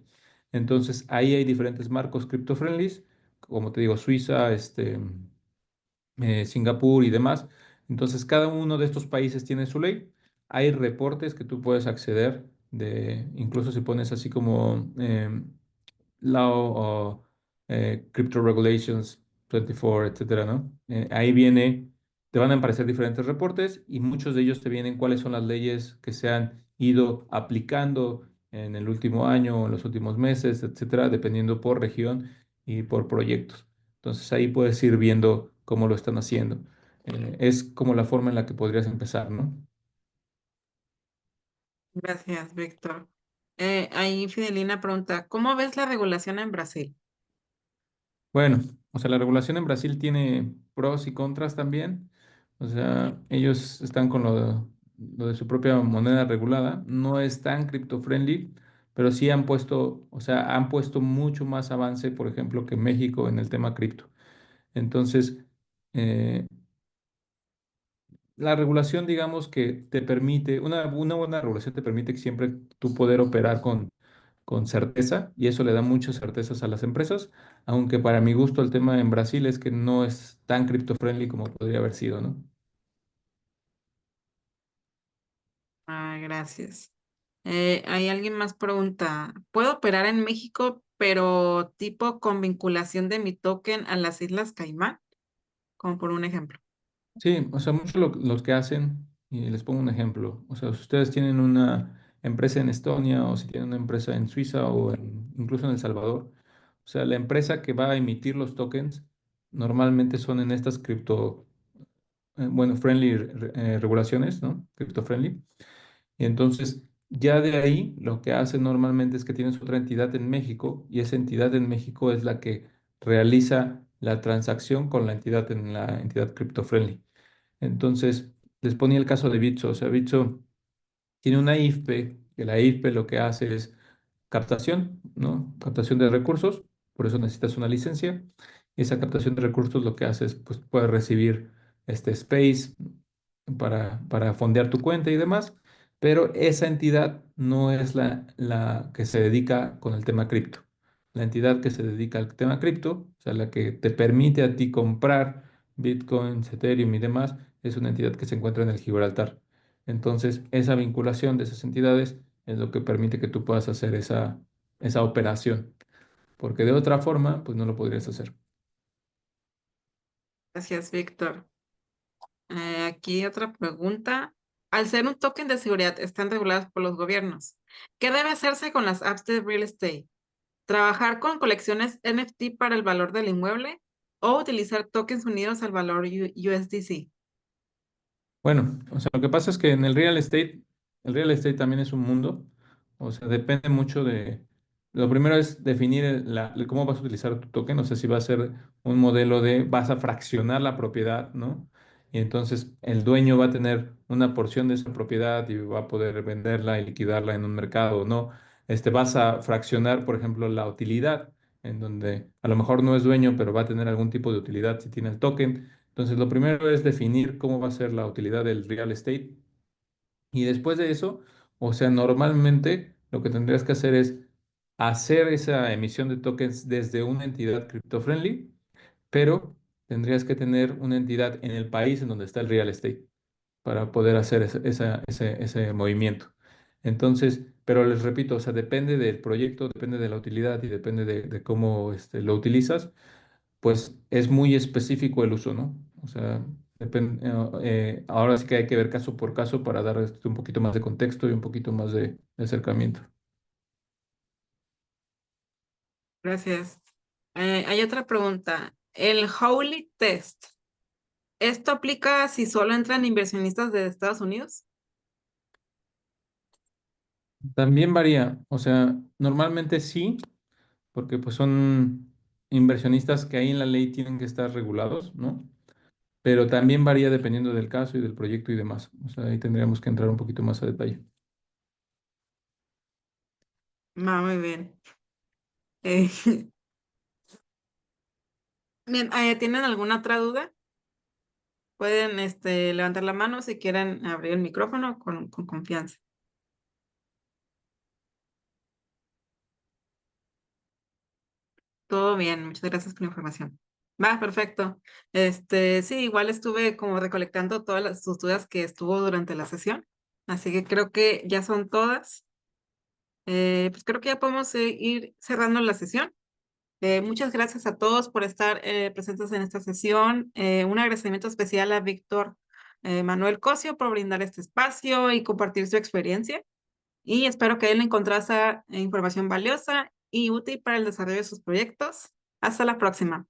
Entonces, ahí hay diferentes marcos cripto friendly, como te digo, Suiza, Singapur y demás. Entonces, cada uno de estos países tiene su ley. Hay reportes que tú puedes acceder incluso si pones así como Law o Crypto Regulations 24, etcétera, ¿no? Ahí viene, te van a aparecer diferentes reportes y muchos de ellos te vienen cuáles son las leyes que se han ido aplicando en el último año o en los últimos meses, etcétera, dependiendo por región y por proyectos. Entonces ahí puedes ir viendo cómo lo están haciendo. Es como la forma en la que podrías empezar, ¿no? Gracias, Víctor. Ahí Fidelina pregunta, ¿cómo ves la regulación en Brasil? Bueno, o sea, la regulación en Brasil tiene pros y contras también. O sea, ellos están con lo de su propia moneda regulada. No es tan crypto friendly, pero sí han puesto, o sea, han puesto mucho más avance, por ejemplo, que México en el tema cripto. Entonces, eh, la regulación, digamos que te permite, una buena regulación te permite que siempre tú poder operar con certeza y eso le da muchas certezas a las empresas, aunque para mi gusto el tema en Brasil es que no es tan cripto friendly como podría haber sido, ¿no? Ah, gracias. Hay alguien más pregunta, ¿puedo operar en México, pero tipo con vinculación de mi token a las Islas Caimán? Como por un ejemplo. Sí, o sea, muchos los que hacen, y les pongo un ejemplo, o sea, si ustedes tienen una empresa en Estonia o si tienen una empresa en Suiza o incluso en El Salvador, o sea, la empresa que va a emitir los tokens normalmente son en estas cripto, bueno, friendly regulaciones, ¿no? Crypto friendly. Y entonces, ya de ahí, lo que hacen normalmente es que tienes otra entidad en México y esa entidad en México es la que realiza la transacción con la entidad en la entidad crypto friendly. Entonces, les ponía el caso de Bitso. O sea, Bitso tiene una IFPE, que la IFPE lo que hace es captación, ¿no? Captación de recursos, por eso necesitas una licencia. Y esa captación de recursos lo que hace es, pues, puedes recibir este space para fondear tu cuenta y demás, pero esa entidad no es la que se dedica con el tema cripto. La entidad que se dedica al tema cripto, o sea, la que te permite a ti comprar Bitcoins, Ethereum y demás, es una entidad que se encuentra en el Gibraltar. Entonces, esa vinculación de esas entidades es lo que permite que tú puedas hacer esa operación, porque de otra forma, pues no lo podrías hacer. Gracias, Víctor. Aquí otra pregunta. Al ser un token de seguridad, están regulados por los gobiernos. ¿Qué debe hacerse con las apps de real estate? ¿Trabajar con colecciones NFT para el valor del inmueble o utilizar tokens unidos al valor USDC? Bueno, o sea, lo que pasa es que en el real estate también es un mundo, o sea, depende mucho lo primero es definir cómo vas a utilizar tu token, o sea, si va a ser un modelo vas a fraccionar la propiedad, ¿no? Y entonces el dueño va a tener una porción de esa propiedad y va a poder venderla y liquidarla en un mercado, o ¿no? Vas a fraccionar, por ejemplo, la utilidad, en donde a lo mejor no es dueño, pero va a tener algún tipo de utilidad si tiene el token. Entonces, lo primero es definir cómo va a ser la utilidad del real estate y después de eso, o sea, normalmente lo que tendrías que hacer es hacer esa emisión de tokens desde una entidad crypto-friendly, pero tendrías que tener una entidad en el país en donde está el real estate para poder hacer ese movimiento. Entonces, pero les repito, o sea, depende del proyecto, depende de la utilidad y depende de cómo lo utilizas pues es muy específico el uso, ¿no? O sea, ahora sí que hay que ver caso por caso para dar un poquito más de contexto y un poquito más de acercamiento. Gracias. Hay otra pregunta. El Howley Test. ¿Esto aplica si solo entran inversionistas de Estados Unidos? También varía, o sea, normalmente sí, porque pues son inversionistas que ahí en la ley tienen que estar regulados, ¿no? pero también varía dependiendo del caso y del proyecto y demás. O sea, ahí tendríamos que entrar un poquito más a detalle. Va muy bien. Eh, bien, ¿tienen alguna otra duda? Pueden levantar la mano si quieren abrir el micrófono con confianza. Todo bien, muchas gracias por la información. Va, perfecto. Sí, igual estuve como recolectando todas sus dudas que estuvo durante la sesión, así que creo que ya son todas. Pues creo que ya podemos ir cerrando la sesión. Muchas gracias a todos por estar presentes en esta sesión. Un agradecimiento especial a Víctor Manuel Cosio por brindar este espacio y compartir su experiencia. Y espero que él encontrase información valiosa y útil para el desarrollo de sus proyectos. Hasta la próxima.